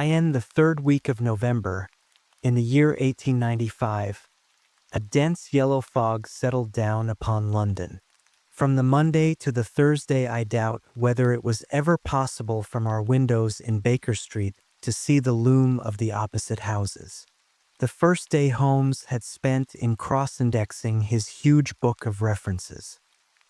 I end the third week of November, in the year 1895. A dense yellow fog settled down upon London. From the Monday to the Thursday, I doubt whether it was ever possible from our windows in Baker Street to see the loom of the opposite houses. The first day Holmes had spent in cross-indexing his huge book of references.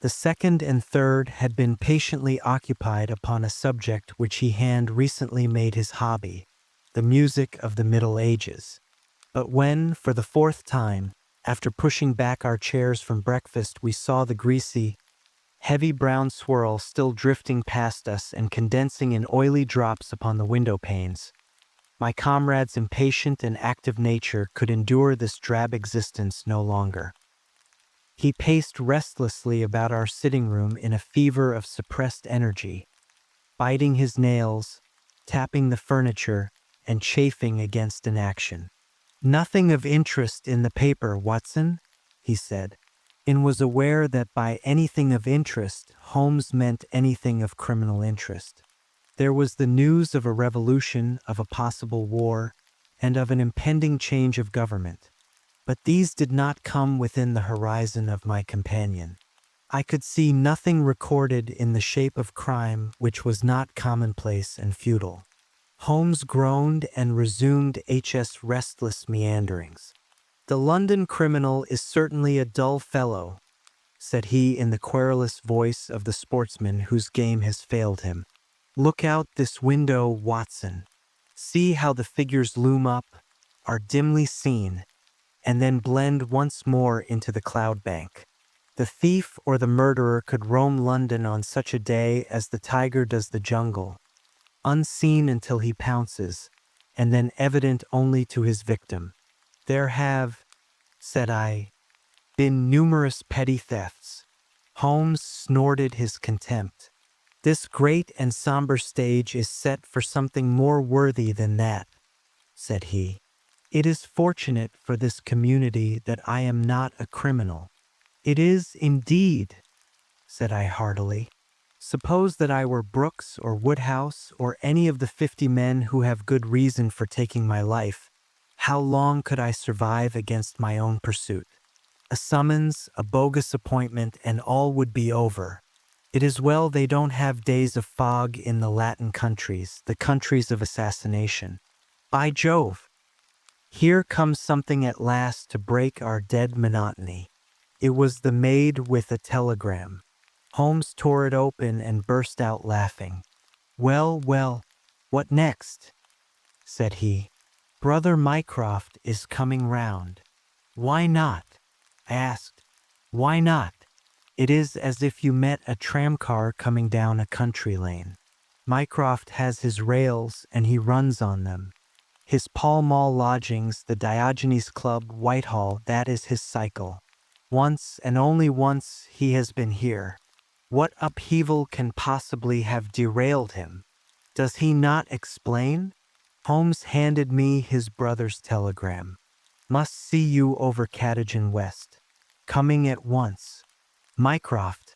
The second and third had been patiently occupied upon a subject which he had recently made his hobby, the music of the Middle Ages. But when, for the fourth time, after pushing back our chairs from breakfast, we saw the greasy, heavy brown swirl still drifting past us and condensing in oily drops upon the window panes, my comrade's impatient and active nature could endure this drab existence no longer. He paced restlessly about our sitting room in a fever of suppressed energy, biting his nails, tapping the furniture, and chafing against inaction. "Nothing of interest in the paper, Watson," he said, and was aware that by anything of interest, Holmes meant anything of criminal interest. There was the news of a revolution, of a possible war, and of an impending change of government. But these did not come within the horizon of my companion. I could see nothing recorded in the shape of crime which was not commonplace and futile. Holmes groaned and resumed H.S. restless meanderings. "The London criminal is certainly a dull fellow," said he in the querulous voice of the sportsman whose game has failed him. "Look out this window, Watson. See how the figures loom up, are dimly seen, and then blend once more into the cloud bank. The thief or the murderer could roam London on such a day as the tiger does the jungle, unseen until he pounces, and then evident only to his victim. There have," said I, "been numerous petty thefts." Holmes snorted his contempt. "This great and somber stage is set for something more worthy than that," said he. "It is fortunate for this community that I am not a criminal." "It is indeed," said I heartily. "Suppose that I were Brooks or Woodhouse or any of the 50 men who have good reason for taking my life, how long could I survive against my own pursuit? A summons, a bogus appointment, and all would be over. It is well they don't have days of fog in the Latin countries, the countries of assassination. By Jove! Here comes something at last to break our dead monotony." It was the maid with a telegram. Holmes tore it open and burst out laughing. "Well, well, what next?" said he. "Brother Mycroft is coming round." "Why not?" I asked. "Why not? It is as if you met a tramcar coming down a country lane. Mycroft has his rails and he runs on them. His Pall Mall lodgings, the Diogenes Club, Whitehall, that is his cycle. Once and only once he has been here. What upheaval can possibly have derailed him? Does he not explain?" Holmes handed me his brother's telegram. "Must see you over Cadogan West. Coming at once." Mycroft,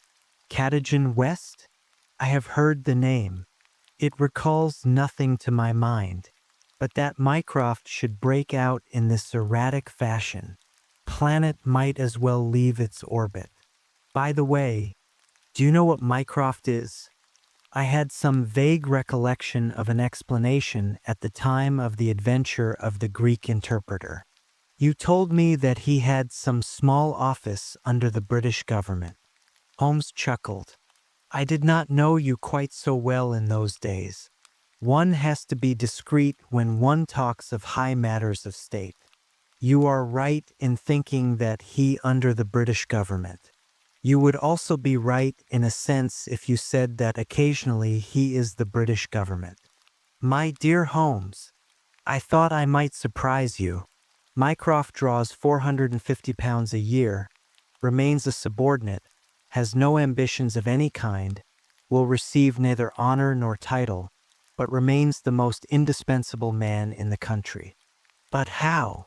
Cadogan West? I have heard the name. It recalls nothing to my mind, but that Mycroft should break out in this erratic fashion. Planet might as well leave its orbit. By the way, do you know what Mycroft is? I had some vague recollection of an explanation at the time of the adventure of the Greek interpreter. You told me that he had some small office under the British government. Holmes chuckled. "I did not know you quite so well in those days. One has to be discreet when one talks of high matters of state. You are right in thinking that he under the British government. You would also be right in a sense if you said that occasionally he is the British government. My dear Holmes, I thought I might surprise you. Mycroft draws £450 a year, remains a subordinate, has no ambitions of any kind, will receive neither honor nor title, but remains the most indispensable man in the country. But how?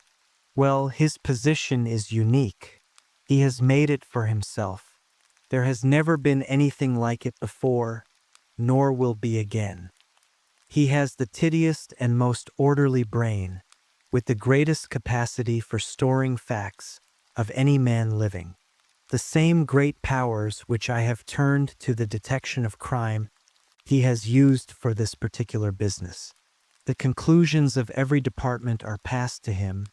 Well, his position is unique. He has made it for himself. There has never been anything like it before, nor will be again. He has the tittiest and most orderly brain, with the greatest capacity for storing facts of any man living. The same great powers which I have turned to the detection of crime he has used for this particular business. The conclusions of every department are passed to him,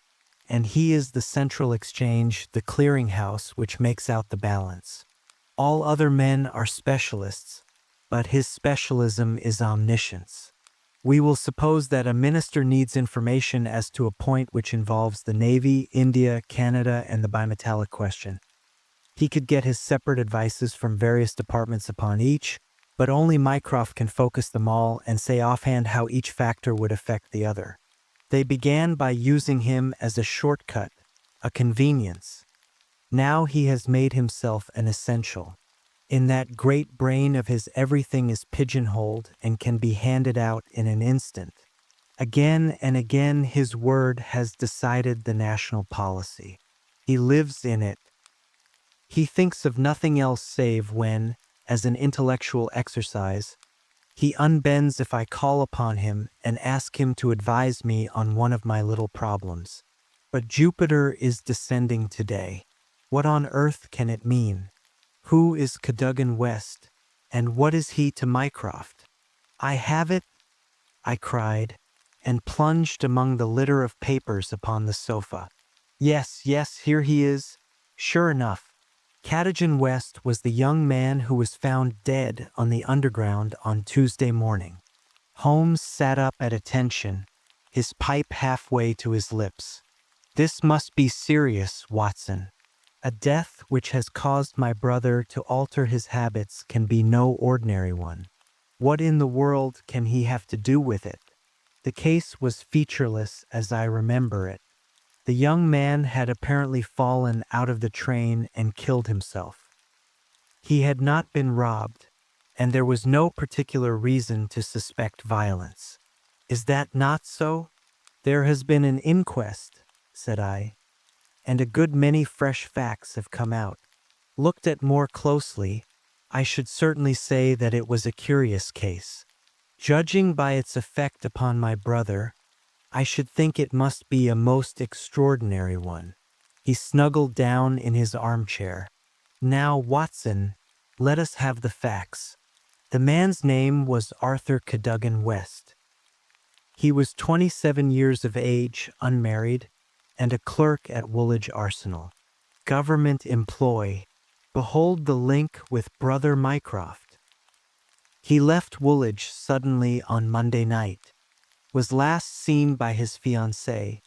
and he is the central exchange, the clearinghouse which makes out the balance. All other men are specialists, but his specialism is omniscience. We will suppose that a minister needs information as to a point which involves the Navy, India, Canada, and the bimetallic question. He could get his separate advices from various departments upon each, but only Mycroft can focus them all and say offhand how each factor would affect the other. They began by using him as a shortcut, a convenience. Now he has made himself an essential. In that great brain of his, everything is pigeonholed and can be handed out in an instant. Again and again his word has decided the national policy. He lives in it. He thinks of nothing else save when, as an intellectual exercise, he unbends if I call upon him and ask him to advise me on one of my little problems. But Jupiter is descending today. What on earth can it mean? Who is Cadogan West, and what is he to Mycroft? I have it, I cried, and plunged among the litter of papers upon the sofa. Yes, here he is. Sure enough, Cadogan West was the young man who was found dead on the Underground on Tuesday morning. Holmes sat up at attention, his pipe halfway to his lips. This must be serious, Watson. A death which has caused my brother to alter his habits can be no ordinary one. What in the world can he have to do with it? The case was featureless as I remember it. The young man had apparently fallen out of the train and killed himself. He had not been robbed, and there was no particular reason to suspect violence. Is that not so? There has been an inquest, said I, and a good many fresh facts have come out. Looked at more closely, I should certainly say that it was a curious case. Judging by its effect upon my brother, I should think it must be a most extraordinary one. He snuggled down in his armchair. Now, Watson, let us have the facts. The man's name was Arthur Cadogan West. He was 27 years of age, unmarried, and a clerk at Woolwich Arsenal. Government employ. Behold the link with Brother Mycroft. He left Woolwich suddenly on Monday night. Was last seen by his fiancée,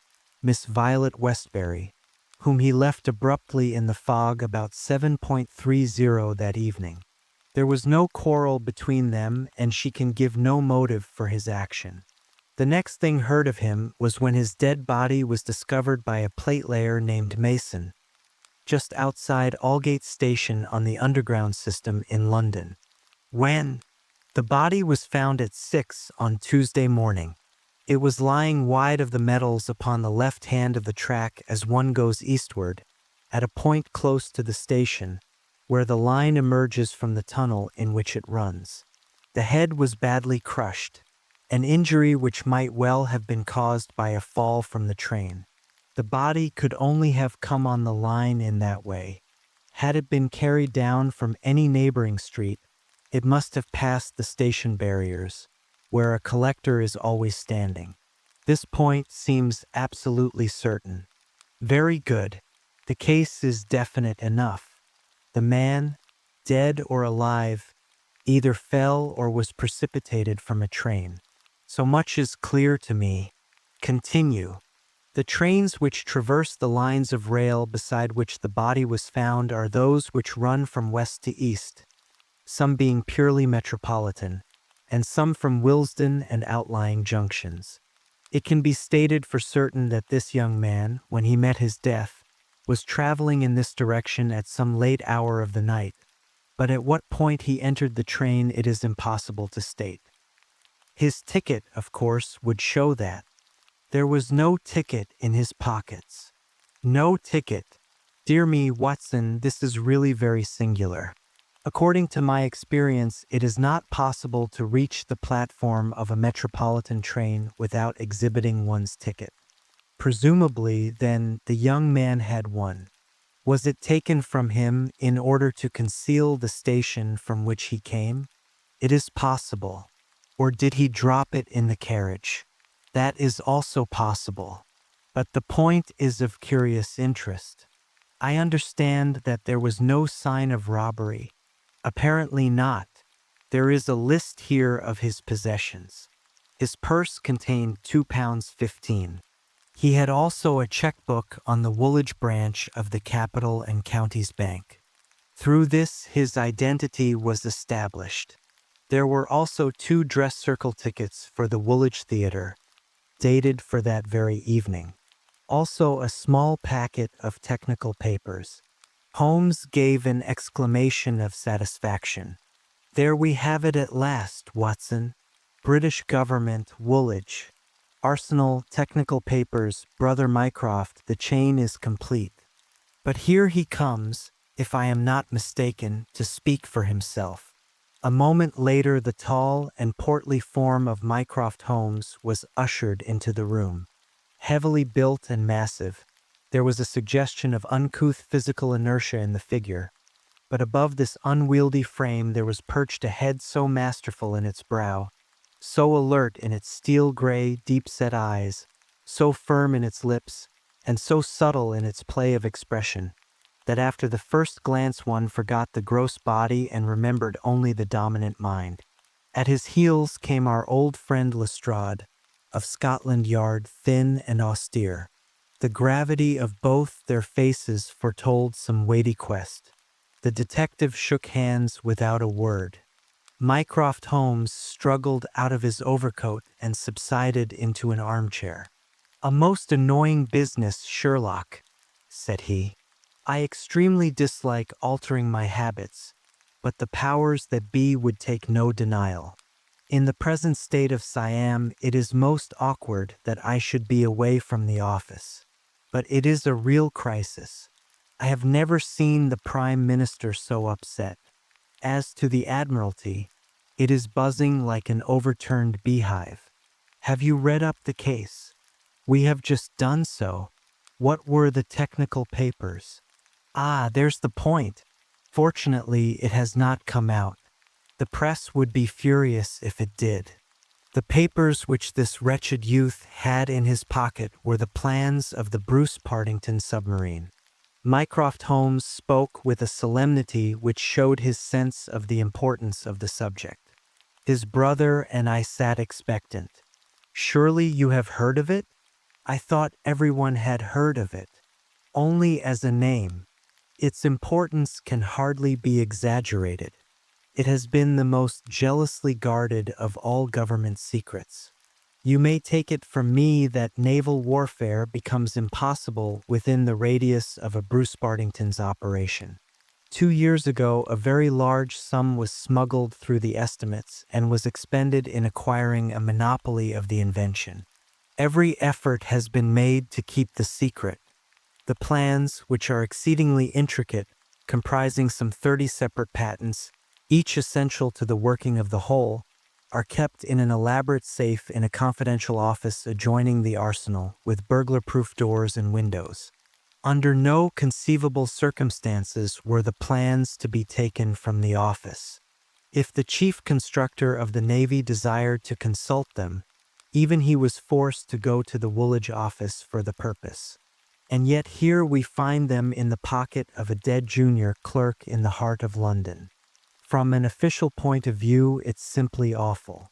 Miss Westbury, whom he left abruptly in the fog about 7:30 that evening. There was no quarrel between them, and she can give no motive for his action. The next thing heard of him was when his dead body was discovered by a platelayer named Mason, just outside Aldgate Station on the Underground system in London. When? The body was found at 6 on Tuesday morning. It was lying wide of the metals upon the left hand of the track as one goes eastward, at a point close to the station, where the line emerges from the tunnel in which it runs. The head was badly crushed, an injury which might well have been caused by a fall from the train. The body could only have come on the line in that way. Had it been carried down from any neighboring street, it must have passed the station barriers, where a collector is always standing. This point seems absolutely certain. Very good. The case is definite enough. The man, dead or alive, either fell or was precipitated from a train. So much is clear to me. Continue. The trains which traverse the lines of rail beside which the body was found are those which run from west to east, some being purely metropolitan, and some from Willesden and outlying junctions. It can be stated for certain that this young man, when he met his death, was traveling in this direction at some late hour of the night, but at what point he entered the train it is impossible to state. His ticket, of course, would show that. There was no ticket in his pockets. No ticket. Dear me, Watson, this is really very singular. According to my experience, it is not possible to reach the platform of a metropolitan train without exhibiting one's ticket. Presumably, then, the young man had one. Was it taken from him in order to conceal the station from which he came? It is possible. Or did he drop it in the carriage? That is also possible. But the point is of curious interest. I understand that there was no sign of robbery. Apparently not. There is a list here of his possessions. His purse contained £2.15. He had also a checkbook on the Woolwich branch of the Capital and Counties Bank. Through this, his identity was established. There were also 2 dress circle tickets for the Woolwich Theatre, dated for that very evening. Also a small packet of technical papers. Holmes gave an exclamation of satisfaction. There we have it at last, Watson. British government, Woolwich. Arsenal, technical papers, Brother Mycroft, the chain is complete. But here he comes, if I am not mistaken, to speak for himself. A moment later the tall and portly form of Mycroft Holmes was ushered into the room. Heavily built and massive, there was a suggestion of uncouth physical inertia in the figure. But above this unwieldy frame there was perched a head so masterful in its brow, so alert in its steel-gray, deep-set eyes, so firm in its lips, and so subtle in its play of expression, that after the first glance one forgot the gross body and remembered only the dominant mind. At his heels came our old friend Lestrade, of Scotland Yard, thin and austere. The gravity of both their faces foretold some weighty quest. The detective shook hands without a word. Mycroft Holmes struggled out of his overcoat and subsided into an armchair. "A most annoying business, Sherlock," said he. "I extremely dislike altering my habits, but the powers that be would take no denial. In the present state of Siam, it is most awkward that I should be away from the office. But it is a real crisis. I have never seen the Prime Minister so upset. As to the Admiralty, it is buzzing like an overturned beehive. Have you read up the case? We have just done so. What were the technical papers? Ah, there's the point. Fortunately, it has not come out. The press would be furious if it did. The papers which this wretched youth had in his pocket were the plans of the Bruce-Partington submarine." Mycroft Holmes spoke with a solemnity which showed his sense of the importance of the subject. His brother and I sat expectant. "Surely you have heard of it?" "I thought everyone had heard of it. Only as a name. Its importance can hardly be exaggerated. It has been the most jealously guarded of all government secrets. You may take it from me that naval warfare becomes impossible within the radius of a Bruce-Partington's operation. 2 years ago, a very large sum was smuggled through the estimates and was expended in acquiring a monopoly of the invention. Every effort has been made to keep the secret. The plans, which are exceedingly intricate, comprising some 30 separate patents, each essential to the working of the whole, are kept in an elaborate safe in a confidential office adjoining the arsenal, with burglar-proof doors and windows. Under no conceivable circumstances were the plans to be taken from the office. If the chief constructor of the Navy desired to consult them, even he was forced to go to the Woolwich office for the purpose. And yet here we find them in the pocket of a dead junior clerk in the heart of London. From an official point of view, it's simply awful.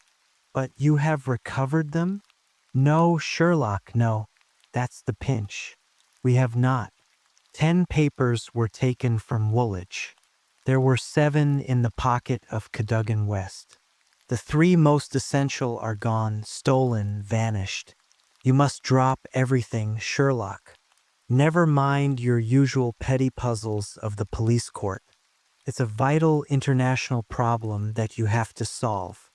But you have recovered them? No, Sherlock, no. That's the pinch. We have not. 10 papers were taken from Woolwich. There were 7 in the pocket of Cadogan West. The 3 most essential are gone, stolen, vanished. You must drop everything, Sherlock. Never mind your usual petty puzzles of the police court. It's a vital international problem that you have to solve.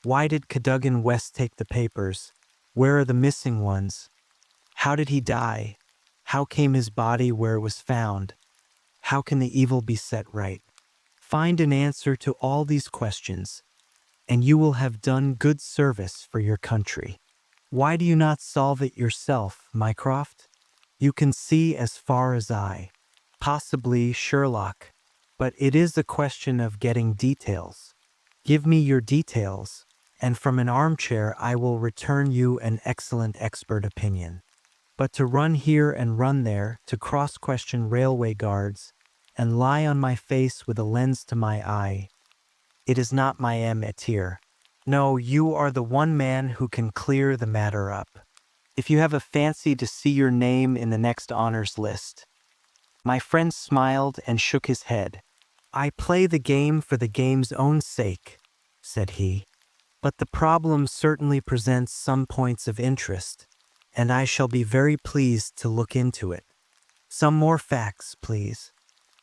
Why did Cadogan West take the papers? Where are the missing ones? How did he die? How came his body where it was found? How can the evil be set right? Find an answer to all these questions, and you will have done good service for your country. Why do you not solve it yourself, Mycroft? You can see as far as I. Possibly Sherlock, but it is a question of getting details. Give me your details, and from an armchair I will return you an excellent expert opinion. But to run here and run there, to cross-question railway guards, and lie on my face with a lens to my eye, it is not my métier. No, you are the one man who can clear the matter up. If you have a fancy to see your name in the next honors list. My friend smiled and shook his head. I play the game for the game's own sake, said he. But the problem certainly presents some points of interest, and I shall be very pleased to look into it. Some more facts, please.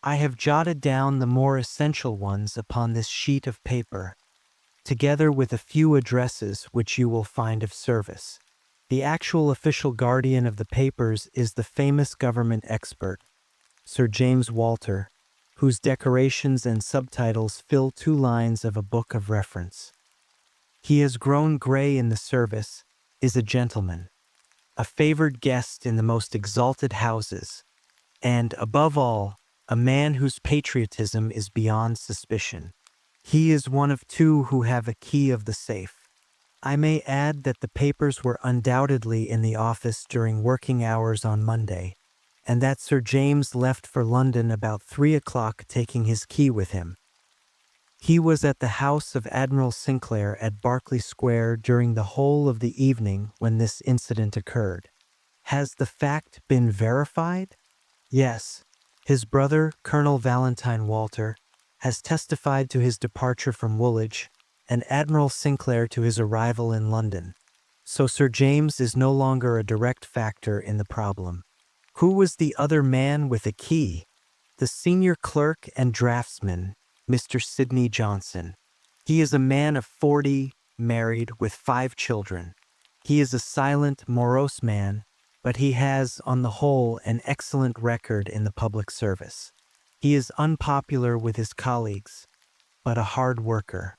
I have jotted down the more essential ones upon this sheet of paper, together with a few addresses which you will find of service. The actual official guardian of the papers is the famous government expert, Sir James Walter, whose decorations and subtitles fill 2 lines of a book of reference. He has grown gray in the service, is a gentleman, a favored guest in the most exalted houses, and, above all, a man whose patriotism is beyond suspicion. He is one of 2 who have a key of the safe. I may add that the papers were undoubtedly in the office during working hours on Monday, and that Sir James left for London about 3 o'clock taking his key with him. He was at the house of Admiral Sinclair at Berkeley Square during the whole of the evening when this incident occurred. Has the fact been verified? Yes. His brother, Colonel Valentine Walter, has testified to his departure from Woolwich, and Admiral Sinclair to his arrival in London. So Sir James is no longer a direct factor in the problem. Who was the other man with a key? The senior clerk and draftsman, Mr. Sidney Johnson. He is a man of 40, married, with 5 children. He is a silent, morose man, but he has, on the whole, an excellent record in the public service. He is unpopular with his colleagues, but a hard worker.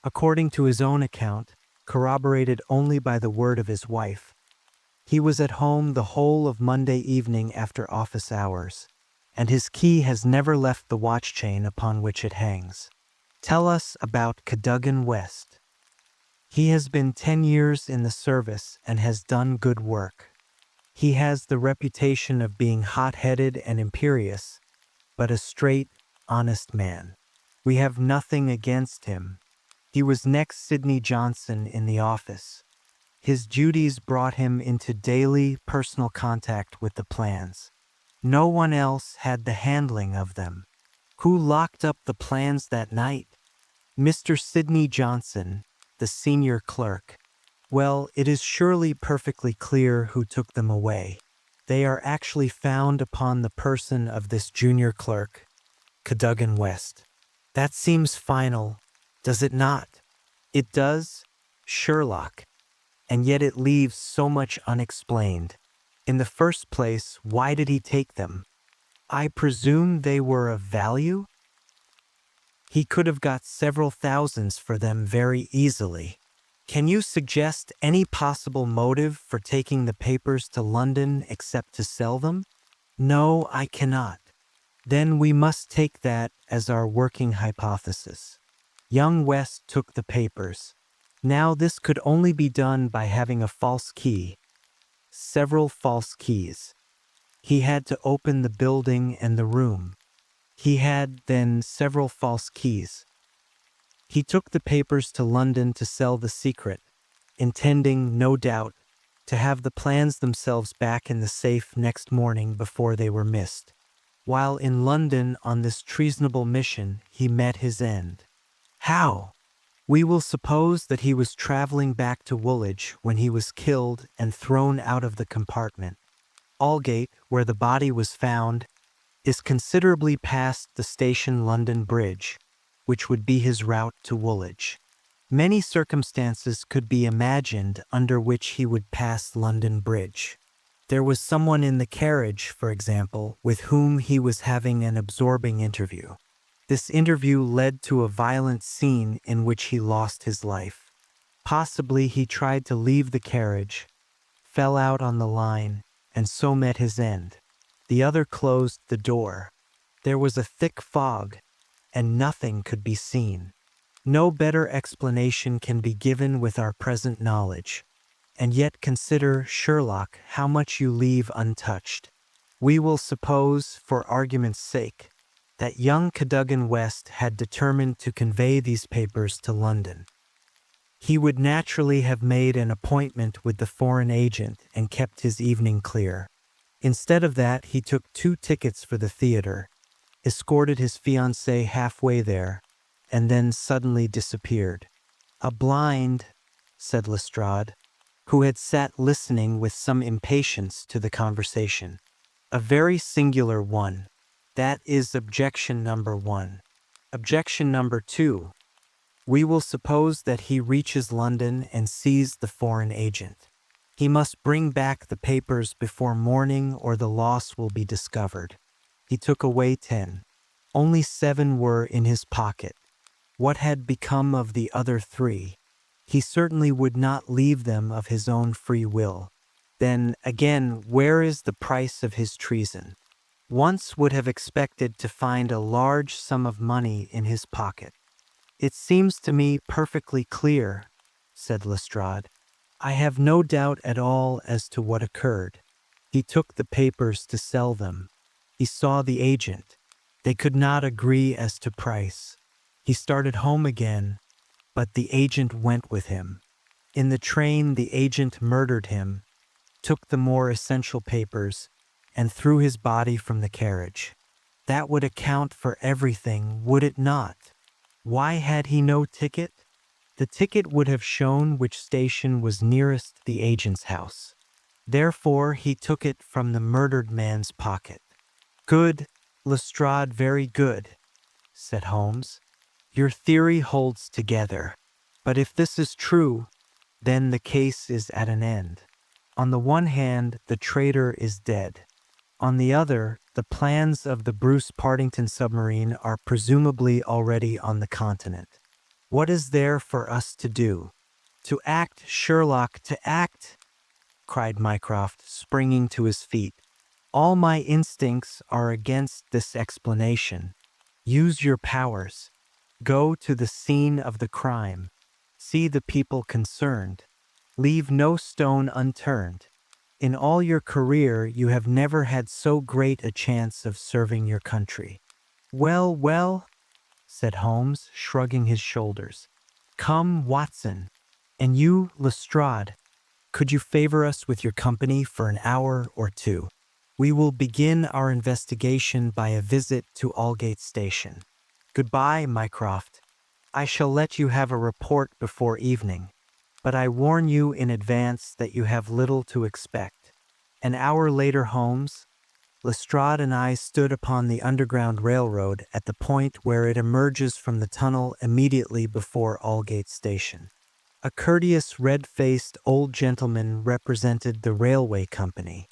According to his own account, corroborated only by the word of his wife, he was at home the whole of Monday evening after office hours, and his key has never left the watch chain upon which it hangs. Tell us about Cadogan West. He has been 10 years in the service and has done good work. He has the reputation of being hot-headed and imperious, but a straight, honest man. We have nothing against him. He was next Sidney Johnson in the office. His duties brought him into daily personal contact with the plans. No one else had the handling of them. Who locked up the plans that night? Mr. Sidney Johnson, the senior clerk. Well, it is surely perfectly clear who took them away. They are actually found upon the person of this junior clerk, Cadogan West. That seems final, does it not? It does, Sherlock, and yet it leaves so much unexplained. In the first place, why did he take them? I presume they were of value? He could have got several thousands for them very easily. Can you suggest any possible motive for taking the papers to London except to sell them? No, I cannot. Then we must take that as our working hypothesis. Young West took the papers. Now this could only be done by having a false key. Several false keys. He had to open the building and the room. He had, then, several false keys. He took the papers to London to sell the secret, intending, no doubt, to have the plans themselves back in the safe next morning before they were missed. While in London on this treasonable mission, he met his end. How? We will suppose that he was traveling back to Woolwich when he was killed and thrown out of the compartment. Aldgate, where the body was found, is considerably past the station London Bridge, which would be his route to Woolwich. Many circumstances could be imagined under which he would pass London Bridge. There was someone in the carriage, for example, with whom he was having an absorbing interview. This interview led to a violent scene in which he lost his life. Possibly he tried to leave the carriage, fell out on the line, and so met his end. The other closed the door. There was a thick fog, and nothing could be seen. No better explanation can be given with our present knowledge. And yet consider, Sherlock, how much you leave untouched. We will suppose, for argument's sake, that young Cadogan West had determined to convey these papers to London. He would naturally have made an appointment with the foreign agent and kept his evening clear. Instead of that, he took 2 tickets for the theater, escorted his fiancée halfway there, and then suddenly disappeared. A blind, said Lestrade, who had sat listening with some impatience to the conversation. A very singular one. That is objection number 1. Objection number 2. We will suppose that he reaches London and sees the foreign agent. He must bring back the papers before morning or the loss will be discovered. He took away 10. Only 7 were in his pocket. What had become of the other 3? He certainly would not leave them of his own free will. Then, again, where is the price of his treason? Once would have expected to find a large sum of money in his pocket. It seems to me perfectly clear, said Lestrade. I have no doubt at all as to what occurred. He took the papers to sell them. He saw the agent. They could not agree as to price. He started home again, but the agent went with him. In the train, the agent murdered him, took the more essential papers, and threw his body from the carriage. That would account for everything, would it not? Why had he no ticket? The ticket would have shown which station was nearest the agent's house. Therefore, he took it from the murdered man's pocket. Good, Lestrade, very good, said Holmes. Your theory holds together. But if this is true, then the case is at an end. On the one hand, the traitor is dead. On the other, the plans of the Bruce-Partington submarine are presumably already on the continent. What is there for us to do? To act, Sherlock, to act, cried Mycroft, springing to his feet. All my instincts are against this explanation. Use your powers. Go to the scene of the crime. See the people concerned. Leave no stone unturned. In all your career, you have never had so great a chance of serving your country. Well, well, said Holmes, shrugging his shoulders. Come, Watson. And you, Lestrade, could you favor us with your company for an hour or 2? We will begin our investigation by a visit to Aldgate Station. Goodbye, Mycroft. I shall let you have a report before evening. But I warn you in advance that you have little to expect. An hour later, Holmes, Lestrade and I stood upon the Underground Railroad at the point where it emerges from the tunnel immediately before Aldgate Station. A courteous, red-faced old gentleman represented the railway company.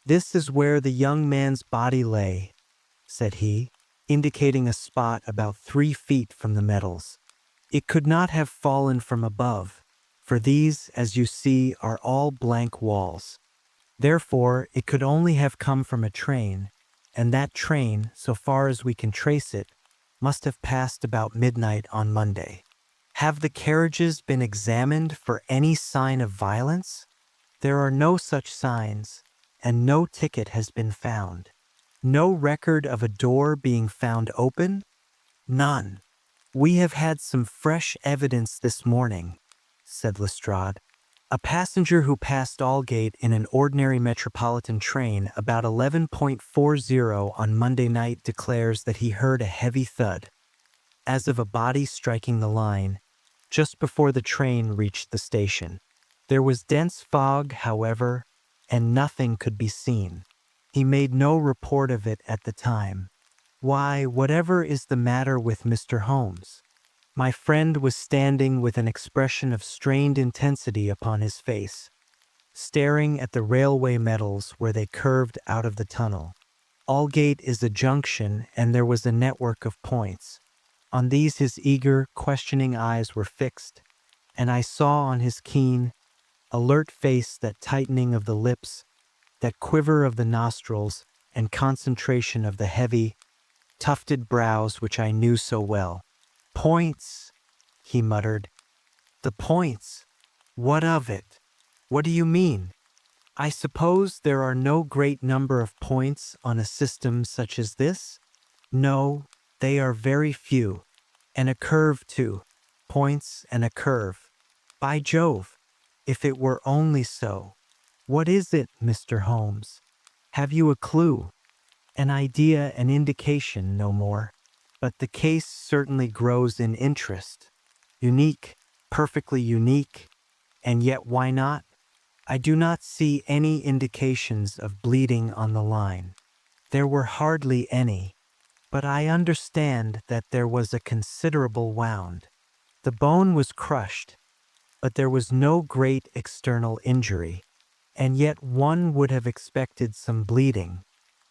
This is where the young man's body lay, said he, indicating a spot about 3 feet from the metals. It could not have fallen from above, for these, as you see, are all blank walls. Therefore, it could only have come from a train, and that train, so far as we can trace it, must have passed about midnight on Monday. Have the carriages been examined for any sign of violence? There are no such signs, and no ticket has been found. No record of a door being found open? None. We have had some fresh evidence this morning, said Lestrade. A passenger who passed Aldgate in an ordinary metropolitan train about 11:40 on Monday night declares that he heard a heavy thud, as of a body striking the line, just before the train reached the station. There was dense fog, however, and nothing could be seen. He made no report of it at the time. Why, whatever is the matter with Mr. Holmes? My friend was standing with an expression of strained intensity upon his face, staring at the railway metals where they curved out of the tunnel. Aldgate is a junction, and there was a network of points. On these his eager, questioning eyes were fixed, and I saw on his keen, alert face that tightening of the lips, that quiver of the nostrils, and concentration of the heavy, tufted brows which I knew so well. "Points," he muttered. "The points. What of it? What do you mean? I suppose there are no great number of points on a system such as this?" "No, they are very few. And a curve, too. Points and a curve. By Jove, if it were only so. What is it, Mr. Holmes? Have you a clue? An idea, an indication, no more. But the case certainly grows in interest. Unique, perfectly unique. And yet why not? I do not see any indications of bleeding on the line. There were hardly any. But I understand that there was a considerable wound. The bone was crushed, but there was no great external injury. And yet one would have expected some bleeding.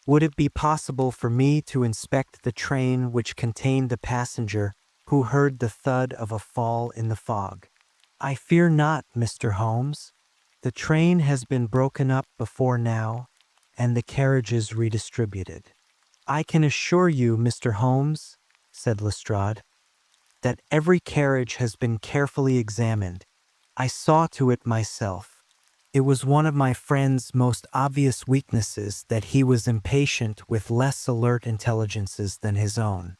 Would it be possible for me to inspect the train which contained the passenger who heard the thud of a fall in the fog? I fear not, Mr. Holmes. The train has been broken up before now, and the carriages redistributed. I can assure you, Mr. Holmes, said Lestrade, that every carriage has been carefully examined. I saw to it myself. It was one of my friend's most obvious weaknesses that he was impatient with less alert intelligences than his own.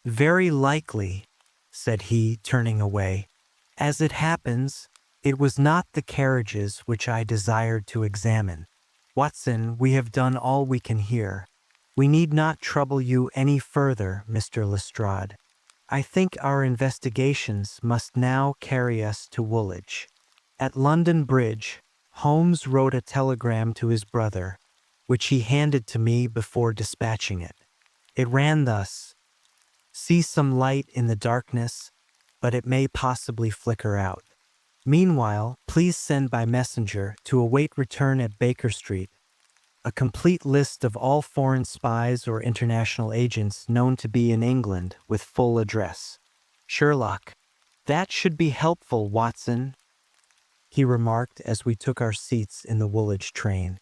Very likely, said he, turning away. As it happens, it was not the carriages which I desired to examine. Watson, we have done all we can here. We need not trouble you any further, Mr. Lestrade. I think our investigations must now carry us to Woolwich. At London Bridge, Holmes wrote a telegram to his brother, which he handed to me before dispatching it. It ran thus: "See some light in the darkness, but it may possibly flicker out. Meanwhile, please send by messenger to await return at Baker Street a complete list of all foreign spies or international agents known to be in England with full address. Sherlock, that should be helpful, Watson," he remarked as we took our seats in the Woolwich train.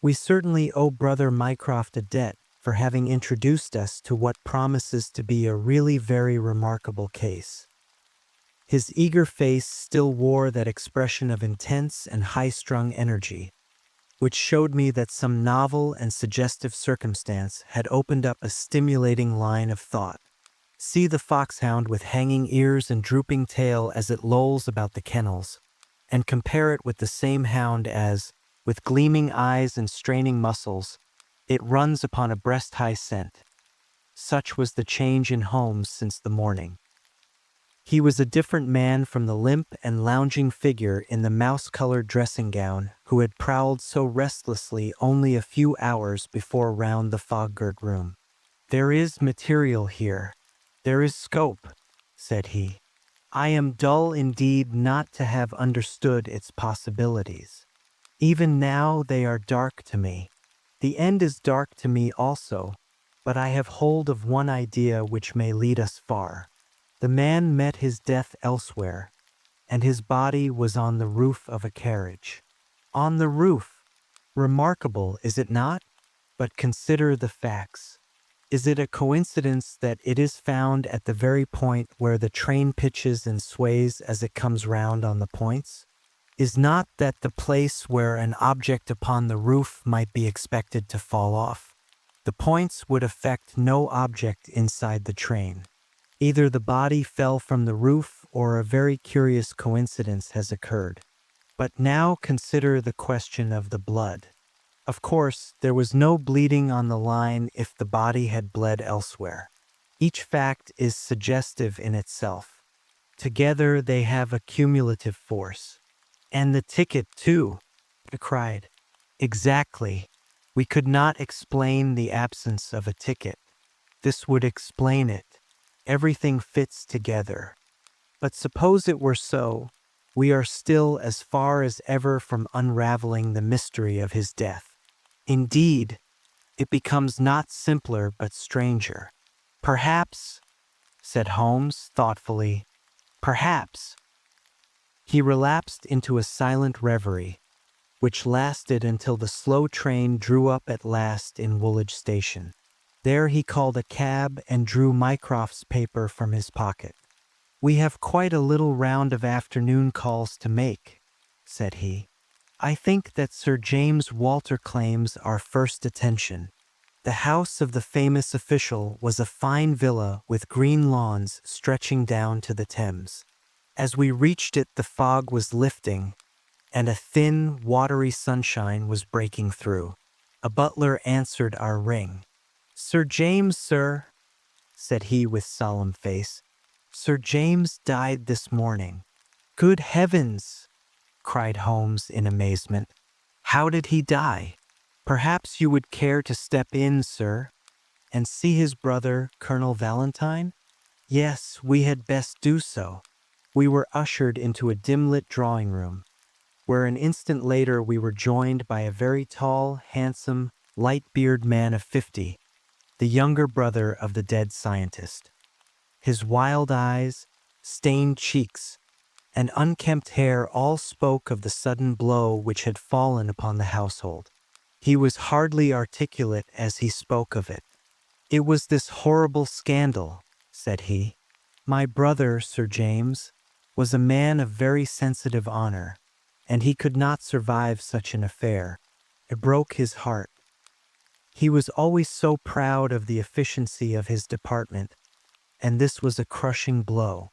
"We certainly owe Brother Mycroft a debt for having introduced us to what promises to be a really very remarkable case." His eager face still wore that expression of intense and high-strung energy, which showed me that some novel and suggestive circumstance had opened up a stimulating line of thought. See the foxhound with hanging ears and drooping tail as it lolls about the kennels, and compare it with the same hound as, with gleaming eyes and straining muscles, it runs upon a breast-high scent. Such was the change in Holmes since the morning. He was a different man from the limp and lounging figure in the mouse-colored dressing gown who had prowled so restlessly only a few hours before round the fog-girt room. "There is material here. There is scope," said he. "I am dull indeed not to have understood its possibilities. Even now they are dark to me. The end is dark to me also, but I have hold of one idea which may lead us far. The man met his death elsewhere, and his body was on the roof of a carriage. On the roof! Remarkable, is it not? But consider the facts. Is it a coincidence that it is found at the very point where the train pitches and sways as it comes round on the points? Is not that the place where an object upon the roof might be expected to fall off? The points would affect no object inside the train. Either the body fell from the roof or a very curious coincidence has occurred. But now consider the question of the blood. Of course, there was no bleeding on the line if the body had bled elsewhere. Each fact is suggestive in itself. Together they have a cumulative force. And the ticket, too, I cried. Exactly. We could not explain the absence of a ticket. This would explain it. Everything fits together. But suppose it were so, we are still as far as ever from unraveling the mystery of his death. Indeed, it becomes not simpler but stranger. Perhaps, said Holmes thoughtfully. Perhaps. He relapsed into a silent reverie, which lasted until the slow train drew up at last in Woolwich Station. There he called a cab and drew Mycroft's paper from his pocket. "We have quite a little round of afternoon calls to make," said he. "I think that Sir James Walter claims our first attention." The house of the famous official was a fine villa with green lawns stretching down to the Thames. As we reached it, the fog was lifting, and a thin, watery sunshine was breaking through. A butler answered our ring. "Sir James, sir," said he with solemn face. "Sir James died this morning." "Good heavens!" cried Holmes in amazement. "How did he die? Perhaps you would care to step in, sir, and see his brother, Colonel Valentine?" "Yes, we had best do so." We were ushered into a dim-lit drawing room, where an instant later we were joined by a very tall, handsome, light-bearded man of 50, the younger brother of the dead scientist. His wild eyes, stained cheeks, and unkempt hair all spoke of the sudden blow which had fallen upon the household. He was hardly articulate as he spoke of it. "It was this horrible scandal," said he. "My brother, Sir James, was a man of very sensitive honor, and he could not survive such an affair. It broke his heart. He was always so proud of the efficiency of his department, and this was a crushing blow.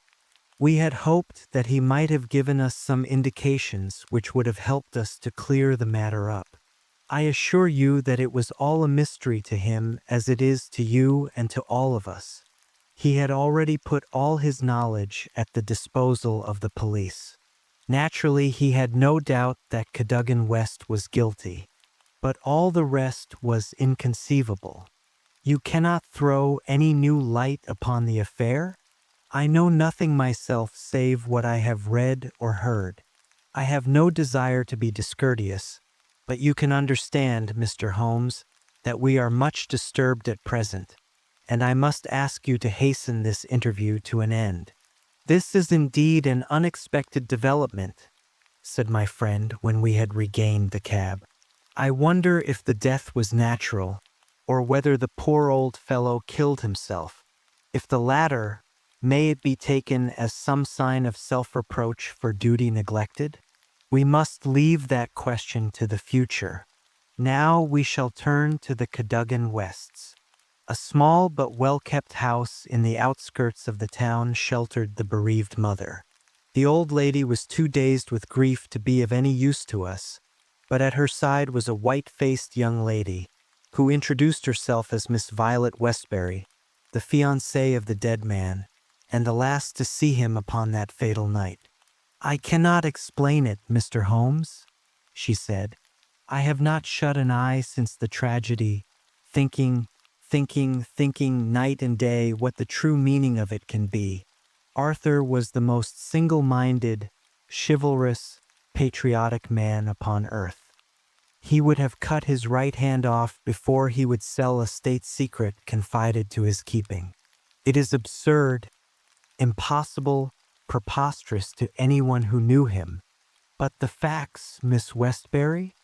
We had hoped that he might have given us some indications which would have helped us to clear the matter up. I assure you that it was all a mystery to him, as it is to you and to all of us. He had already put all his knowledge at the disposal of the police. Naturally, he had no doubt that Cadogan West was guilty, but all the rest was inconceivable. You cannot throw any new light upon the affair? I know nothing myself save what I have read or heard. I have no desire to be discourteous, but you can understand, Mr. Holmes, that we are much disturbed at present, and I must ask you to hasten this interview to an end." "This is indeed an unexpected development," said my friend when we had regained the cab. "I wonder if the death was natural, or whether the poor old fellow killed himself. If the latter, may it be taken as some sign of self-reproach for duty neglected? We must leave that question to the future. Now we shall turn to the Cadogan Wests. A small but well-kept house in the outskirts of the town sheltered the bereaved mother. The old lady was too dazed with grief to be of any use to us, but at her side was a white-faced young lady, who introduced herself as Miss Violet Westbury, the fiancée of the dead man, and the last to see him upon that fatal night. "I cannot explain it, Mr. Holmes," she said. "I have not shut an eye since the tragedy, thinking night and day what the true meaning of it can be. Arthur was the most single-minded, chivalrous, patriotic man upon earth. He would have cut his right hand off before he would sell a state secret confided to his keeping. It is absurd, impossible, preposterous to anyone who knew him. But the facts, Miss Westbury?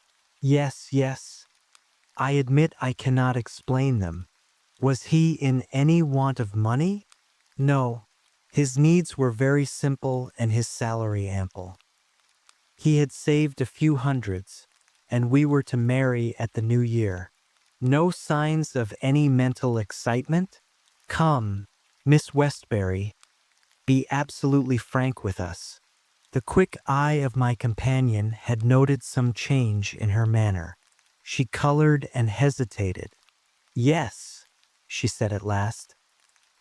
Yes. I admit I cannot explain them. Was he in any want of money? No. His needs were very simple and his salary ample. He had saved a few hundreds, and we were to marry at the new year. No signs of any mental excitement? Come, Miss Westbury, be absolutely frank with us." The quick eye of my companion had noted some change in her manner. She colored and hesitated. "Yes," she said at last.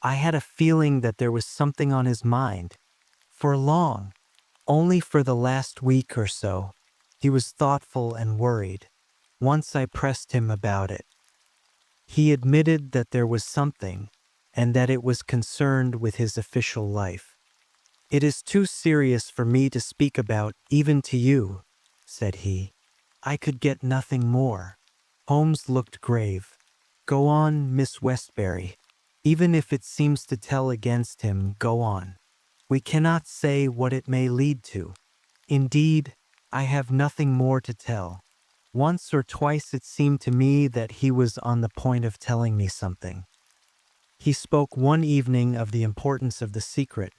"I had a feeling that there was something on his mind. For long, only for the last week or so, he was thoughtful and worried. Once I pressed him about it. He admitted that there was something, and that it was concerned with his official life. It is too serious for me to speak about, even to you," said he. "I could get nothing more." Holmes looked grave. "Go on, Miss Westbury." Even if it seems to tell against him, go on. We cannot say what it may lead to. Indeed, I have nothing more to tell. Once or twice it seemed to me that he was on the point of telling me something. He spoke one evening of the importance of the secret,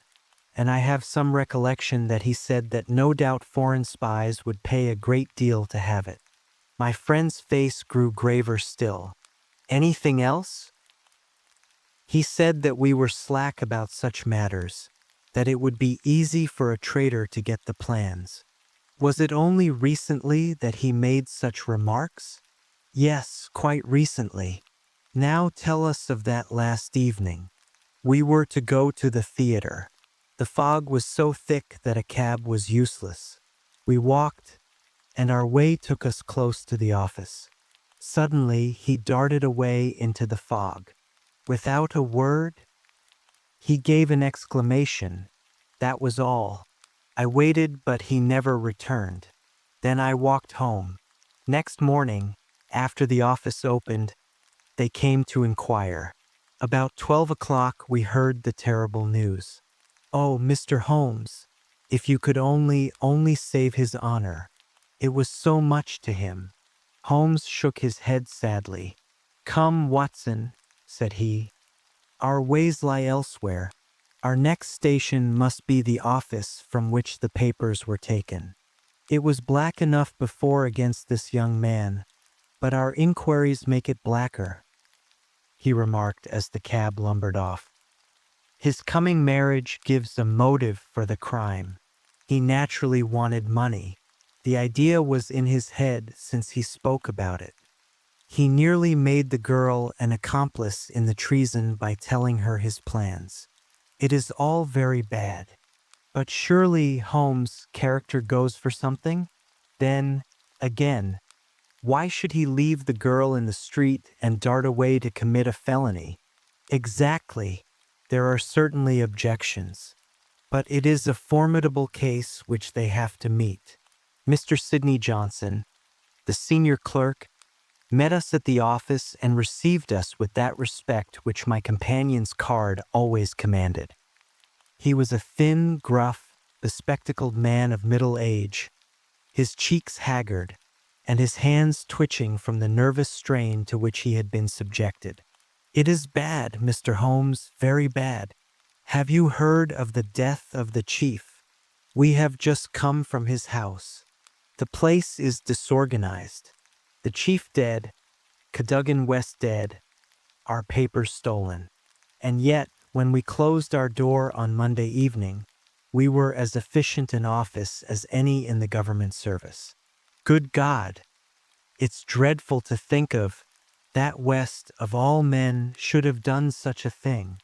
and I have some recollection that he said that no doubt foreign spies would pay a great deal to have it. My friend's face grew graver still. Anything else? He said that we were slack about such matters, that it would be easy for a traitor to get the plans. Was it only recently that he made such remarks? Yes, quite recently. Now tell us of that last evening. We were to go to the theater. The fog was so thick that a cab was useless. We walked, and our way took us close to the office. Suddenly, he darted away into the fog. Without a word, he gave an exclamation. That was all. I waited, but he never returned. Then I walked home. Next morning, after the office opened, they came to inquire. About 12 o'clock, we heard the terrible news. Oh, Mr. Holmes, if you could only save his honor. It was so much to him. Holmes shook his head sadly. Come, Watson, said he. Our ways lie elsewhere. Our next station must be the office from which the papers were taken. It was black enough before against this young man, but our inquiries make it blacker, he remarked as the cab lumbered off. His coming marriage gives a motive for the crime. He naturally wanted money. The idea was in his head since he spoke about it. He nearly made the girl an accomplice in the treason by telling her his plans. It is all very bad. But surely Holmes' character goes for something? Then, again, why should he leave the girl in the street and dart away to commit a felony? Exactly. There are certainly objections. But it is a formidable case which they have to meet. Mr. Sidney Johnson, the senior clerk, met us at the office and received us with that respect which my companion's card always commanded. He was a thin, gruff, bespectacled man of middle age, his cheeks haggard, and his hands twitching from the nervous strain to which he had been subjected. It is bad, Mr. Holmes, very bad. Have you heard of the death of the chief? We have just come from his house. The place is disorganized. The chief dead, Cadogan West dead, our papers stolen. And yet, when we closed our door on Monday evening, we were as efficient in office as any in the government service. Good God! It's dreadful to think of. That West, of all men, should have done such a thing.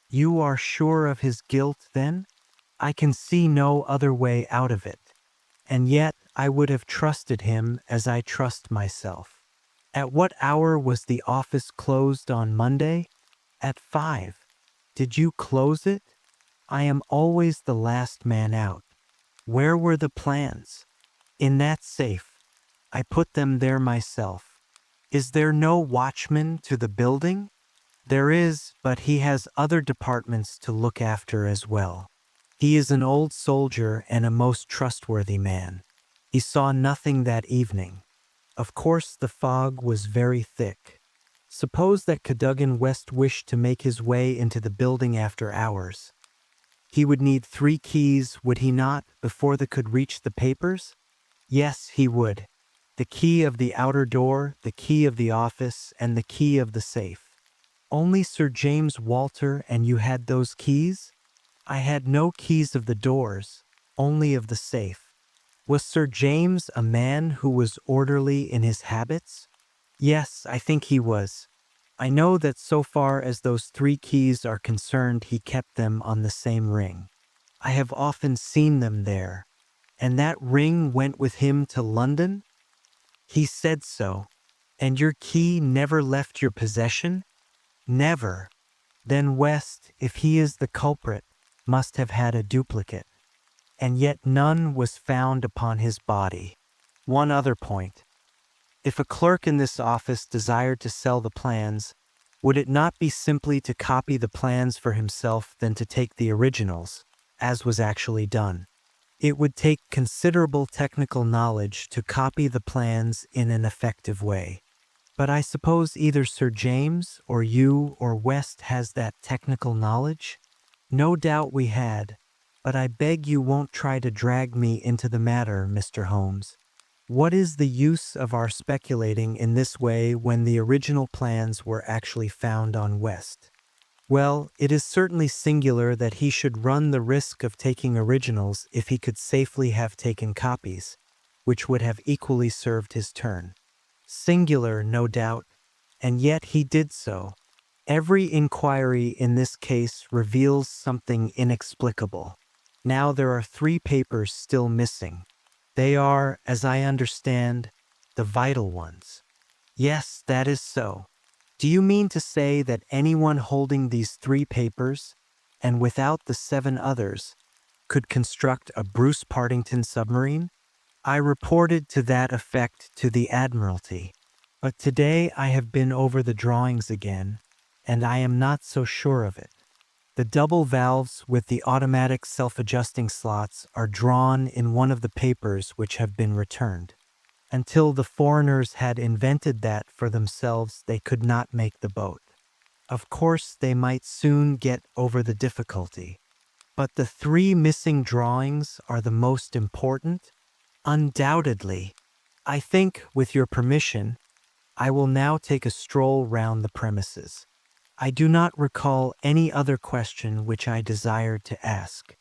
You are sure of his guilt, then? I can see no other way out of it. And yet I would have trusted him as I trust myself. At what hour was the office closed on Monday? At 5. Did you close it? I am always the last man out. Where were the plans? In that safe. I put them there myself. Is there no watchman to the building? There is, but he has other departments to look after as well. He is an old soldier and a most trustworthy man. He saw nothing that evening. Of course, the fog was very thick. Suppose that Cadogan West wished to make his way into the building after hours. He would need 3 keys, would he not, before they could reach the papers? Yes, he would. The key of the outer door, the key of the office, and the key of the safe. Only Sir James Walter and you had those keys? I had no keys of the doors, only of the safe. Was Sir James a man who was orderly in his habits? Yes, I think he was. I know that so far as those 3 keys are concerned, he kept them on the same ring. I have often seen them there. And that ring went with him to London? He said so. And your key never left your possession? Never. Then West, if he is the culprit, must have had a duplicate. And yet none was found upon his body. One other point. If a clerk in this office desired to sell the plans, Would it not be simply to copy the plans for himself than to take the originals, as was actually done? It would take considerable technical knowledge to copy the plans in an effective way. But I suppose either Sir James or you or West has that technical knowledge? No doubt we had, but I beg you won't try to drag me into the matter, Mr. Holmes. What is the use of our speculating in this way when the original plans were actually found on West? Well, it is certainly singular that he should run the risk of taking originals if he could safely have taken copies, which would have equally served his turn. Singular, no doubt, and yet he did so. Every inquiry in this case reveals something inexplicable. Now there are 3 papers still missing. They are, as I understand, the vital ones. Yes, that is so. Do you mean to say that anyone holding these 3 papers, and without the 7 others, could construct a Bruce-Partington submarine? I reported to that effect to the Admiralty, but today I have been over the drawings again, and I am not so sure of it. The double valves with the automatic self-adjusting slots are drawn in one of the papers which have been returned. Until the foreigners had invented that for themselves, they could not make the boat. Of course, they might soon get over the difficulty. But the 3 missing drawings are the most important? Undoubtedly. I think, with your permission, I will now take a stroll round the premises. I do not recall any other question which I desired to ask.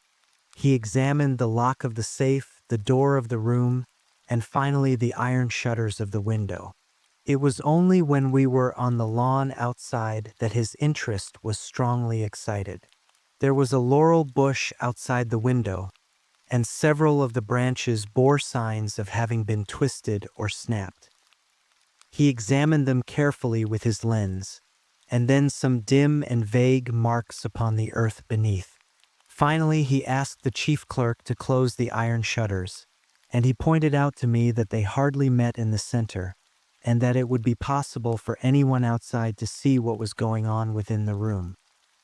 He examined the lock of the safe, the door of the room, and finally the iron shutters of the window. It was only when we were on the lawn outside that his interest was strongly excited. There was a laurel bush outside the window, and several of the branches bore signs of having been twisted or snapped. He examined them carefully with his lens, and then some dim and vague marks upon the earth beneath. Finally, he asked the chief clerk to close the iron shutters, and he pointed out to me that they hardly met in the center, and that it would be possible for anyone outside to see what was going on within the room.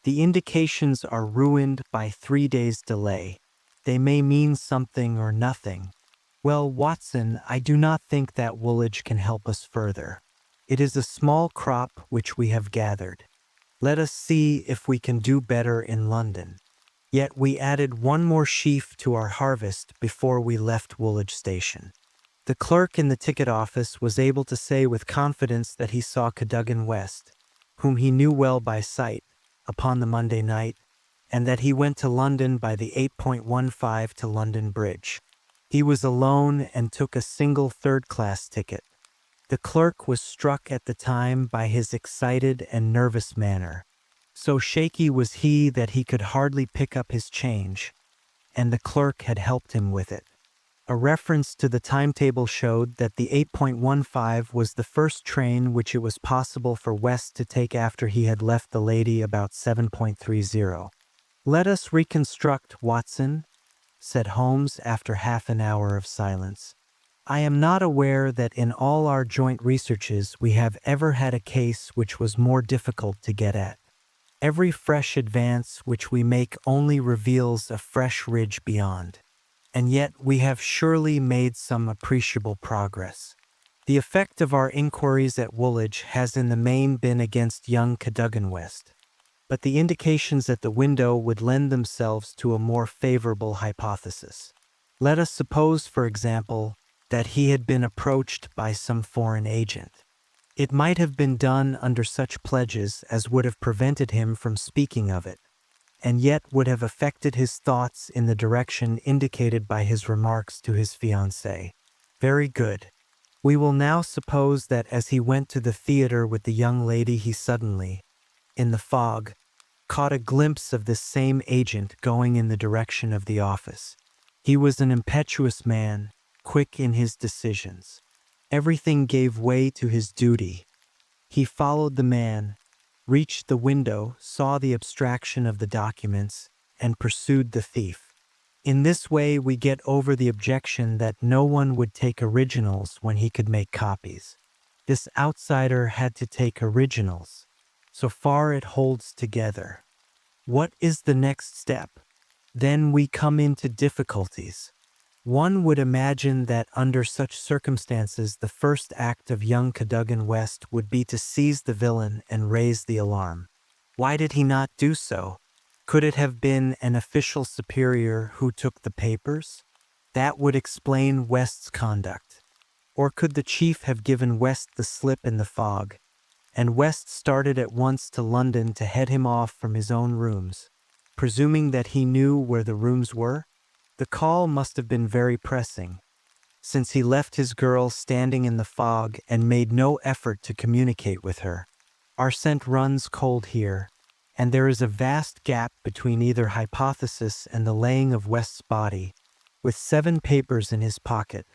The indications are ruined by 3 days' delay. They may mean something or nothing. Well, Watson, I do not think that Woolwich can help us further. It is a small crop which we have gathered. Let us see if we can do better in London. Yet we added 1 more sheaf to our harvest before we left Woolwich Station. The clerk in the ticket office was able to say with confidence that he saw Cadogan West, whom he knew well by sight, upon the Monday night, and that he went to London by the 8.15 to London Bridge. He was alone and took a single third-class ticket. The clerk was struck at the time by his excited and nervous manner. So shaky was he that he could hardly pick up his change, and the clerk had helped him with it. A reference to the timetable showed that the 8.15 was the first train which it was possible for West to take after he had left the lady about 7.30. "Let us reconstruct, Watson," said Holmes after half an hour of silence. "I am not aware that in all our joint researches we have ever had a case which was more difficult to get at. Every fresh advance which we make only reveals a fresh ridge beyond. And yet we have surely made some appreciable progress. The effect of our inquiries at Woolwich has in the main been against young Cadogan West, but the indications at the window would lend themselves to a more favorable hypothesis. Let us suppose, for example, that he had been approached by some foreign agent. It might have been done under such pledges as would have prevented him from speaking of it, and yet would have affected his thoughts in the direction indicated by his remarks to his fiancée. Very good. We will now suppose that as he went to the theater with the young lady he suddenly, in the fog, caught a glimpse of this same agent going in the direction of the office. He was an impetuous man, quick in his decisions. Everything gave way to his duty. He followed the man, reached the window, saw the abstraction of the documents, and pursued the thief. In this way we get over the objection that no one would take originals when he could make copies. This outsider had to take originals. so far it holds together. What is the next step? Then we come into difficulties. One would imagine that under such circumstances the first act of young Cadogan West would be to seize the villain and raise the alarm. Why did he not do so? Could it have been an official superior who took the papers? That would explain West's conduct. Or could the chief have given West the slip in the fog, and West started at once to London to head him off from his own rooms? Presuming that he knew where the rooms were, the call must have been very pressing, since he left his girl standing in the fog and made no effort to communicate with her. Our scent runs cold here, and there is a vast gap between either hypothesis and the laying of West's body, with 7 papers in his pocket,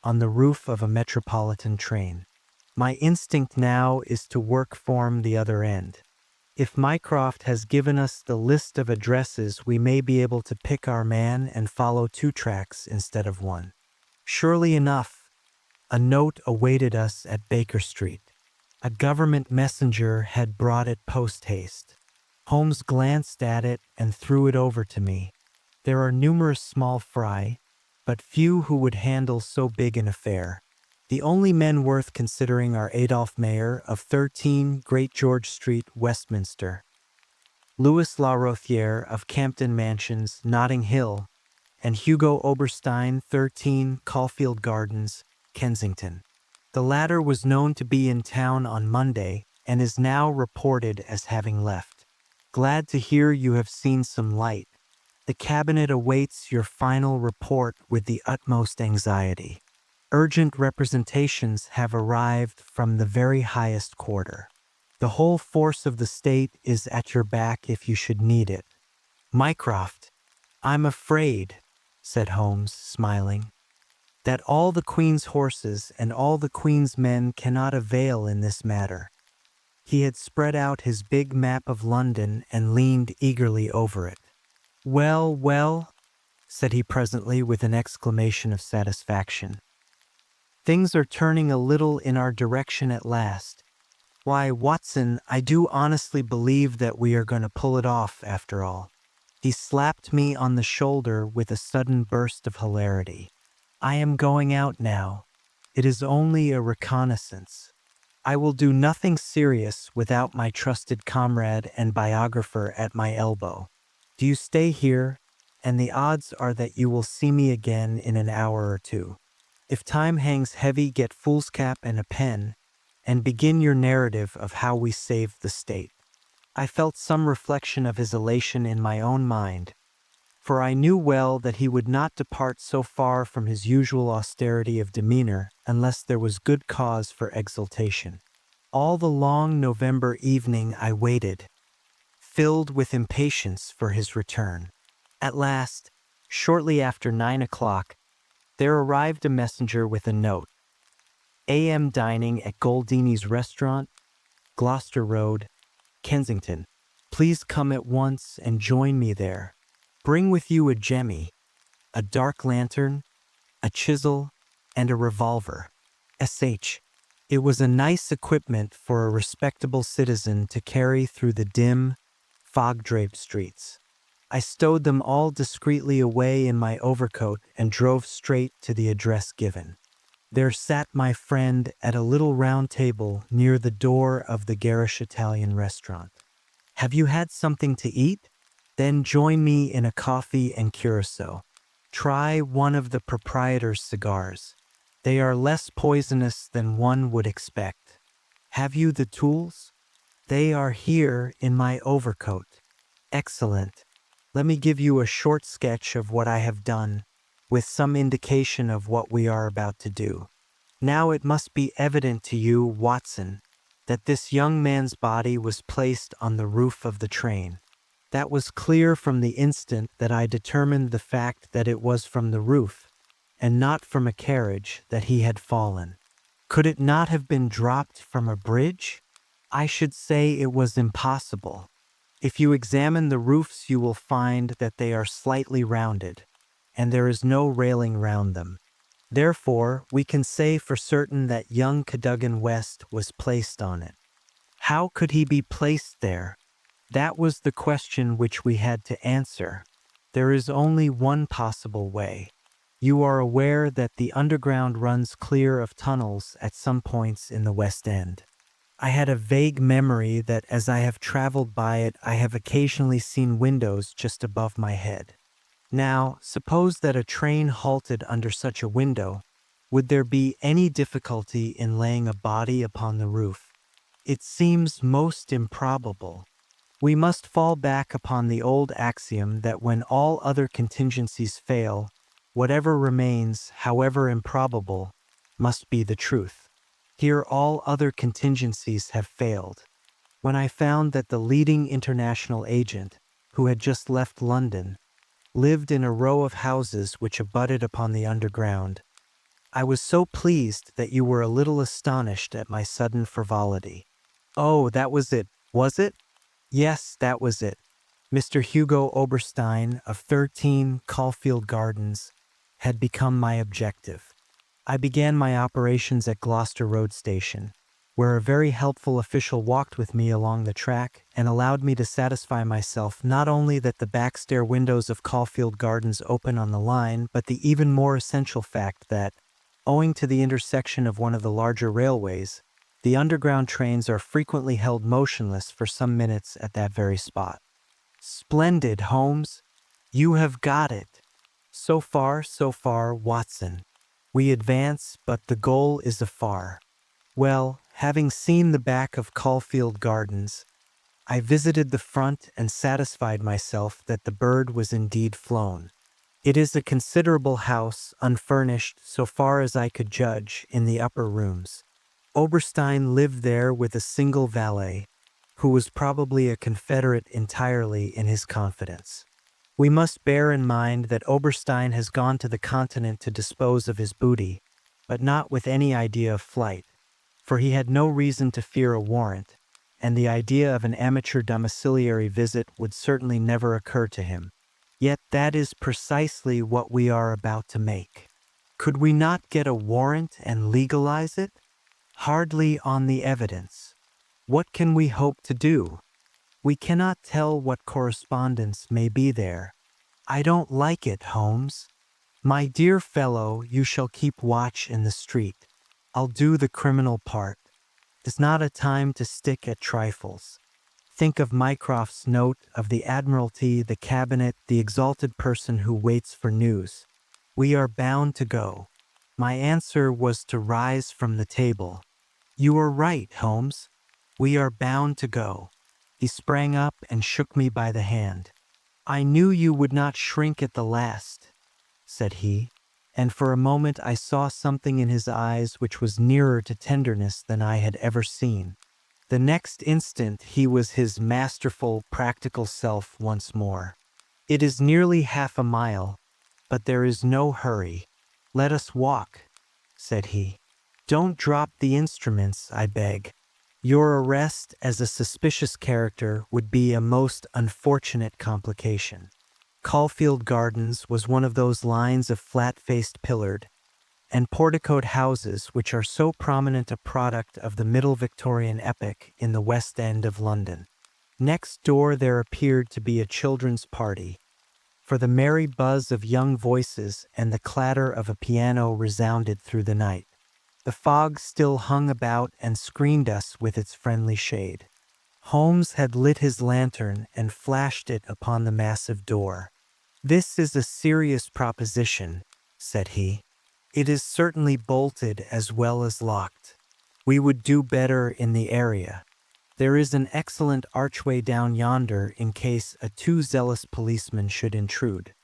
on the roof of a metropolitan train. My instinct now is to work form the other end. If Mycroft has given us the list of addresses, we may be able to pick our man and follow 2 tracks instead of 1. Surely enough, a note awaited us at Baker Street. A government messenger had brought it post-haste. Holmes glanced at it and threw it over to me. There are numerous small fry, but few who would handle so big an affair. The only men worth considering are Adolphe Mayer of 13 Great George Street, Westminster, Louis La Rothière of Campden Mansions, Notting Hill, and Hugo Oberstein, 13 Caulfield Gardens, Kensington. The latter was known to be in town on Monday and is now reported as having left. Glad to hear you have seen some light. The cabinet awaits your final report with the utmost anxiety. Urgent representations have arrived from the very highest quarter. The whole force of the state is at your back if you should need it. Mycroft, I'm afraid, said Holmes, smiling, that all the Queen's horses and all the Queen's men cannot avail in this matter. He had spread out his big map of London and leaned eagerly over it. Well, well, said he presently with an exclamation of satisfaction. Things are turning a little in our direction at last. Why, Watson, I do honestly believe that we are going to pull it off after all. He slapped me on the shoulder with a sudden burst of hilarity. I am going out now. It is only a reconnaissance. I will do nothing serious without my trusted comrade and biographer at my elbow. Do you stay here, and the odds are that you will see me again in an hour or 2. If time hangs heavy, get foolscap and a pen, and begin your narrative of how we saved the state. I felt some reflection of his elation in my own mind, for I knew well that he would not depart so far from his usual austerity of demeanor unless there was good cause for exultation. All the long November evening I waited, filled with impatience for his return. At last, shortly after 9 o'clock, there arrived a messenger with a note. A.M. dining at Goldini's Restaurant, Gloucester Road, Kensington. Please come at once and join me there. Bring with you a jemmy, a dark lantern, a chisel, and a revolver. S.H. It was a nice equipment for a respectable citizen to carry through the dim, fog-draped streets. I stowed them all discreetly away in my overcoat and drove straight to the address given. There sat my friend at a little round table near the door of the garish Italian restaurant. Have you had something to eat? Then join me in a coffee and curacao. Try one of the proprietor's cigars. They are less poisonous than one would expect. Have you the tools? They are here in my overcoat. Excellent. Let me give you a short sketch of what I have done, with some indication of what we are about to do. Now it must be evident to you, Watson, that this young man's body was placed on the roof of the train. That was clear from the instant that I determined the fact that it was from the roof, and not from a carriage, that he had fallen. Could it not have been dropped from a bridge? I should say it was impossible. If you examine the roofs, you will find that they are slightly rounded, and there is no railing round them. Therefore, we can say for certain that young Cadogan West was placed on it. How could he be placed there? That was the question which we had to answer. There is only one possible way. You are aware that the underground runs clear of tunnels at some points in the West End. I had a vague memory that as I have traveled by it, I have occasionally seen windows just above my head. Now, suppose that a train halted under such a window. Would there be any difficulty in laying a body upon the roof? It seems most improbable. We must fall back upon the old axiom that when all other contingencies fail, whatever remains, however improbable, must be the truth. Here all other contingencies have failed. When I found that the leading international agent, who had just left London, lived in a row of houses which abutted upon the underground, I was so pleased that you were a little astonished at my sudden frivolity. Oh, that was it, was it? Yes, that was it. Mr. Hugo Oberstein of 13 Caulfield Gardens had become my objective. I began my operations at Gloucester Road Station, where a very helpful official walked with me along the track and allowed me to satisfy myself not only that the back stair windows of Caulfield Gardens open on the line, but the even more essential fact that, owing to the intersection of one of the larger railways, the underground trains are frequently held motionless for some minutes at that very spot. Splendid, Holmes! You have got it. So far, Watson. We advance, but the goal is afar. Well, having seen the back of Caulfield Gardens, I visited the front and satisfied myself that the bird was indeed flown. It is a considerable house, unfurnished, so far as I could judge, in the upper rooms. Oberstein lived there with a single valet, who was probably a confederate entirely in his confidence. We must bear in mind that Oberstein has gone to the continent to dispose of his booty, but not with any idea of flight, for he had no reason to fear a warrant, and the idea of an amateur domiciliary visit would certainly never occur to him. Yet that is precisely what we are about to make. Could we not get a warrant and legalize it? Hardly on the evidence. What can we hope to do? We cannot tell what correspondence may be there. I don't like it, Holmes. My dear fellow, you shall keep watch in the street. I'll do the criminal part. It's not a time to stick at trifles. Think of Mycroft's note of the Admiralty, the Cabinet, the exalted person who waits for news. We are bound to go. My answer was to rise from the table. You are right, Holmes. We are bound to go. He sprang up and shook me by the hand. I knew you would not shrink at the last, said he, and for a moment I saw something in his eyes which was nearer to tenderness than I had ever seen. The next instant he was his masterful, practical self once more. It is nearly half a mile, but there is no hurry. Let us walk, said he. Don't drop the instruments, I beg. Your arrest as a suspicious character would be a most unfortunate complication. Caulfield Gardens was one of those lines of flat-faced pillared and porticoed houses which are so prominent a product of the Middle Victorian epoch in the West End of London. Next door there appeared to be a children's party, for the merry buzz of young voices and the clatter of a piano resounded through the night. The fog still hung about and screened us with its friendly shade. Holmes had lit his lantern and flashed it upon the massive door. "This is a serious proposition," said he. "It is certainly bolted as well as locked. We would do better in the area. There is an excellent archway down yonder in case a too zealous policeman should intrude.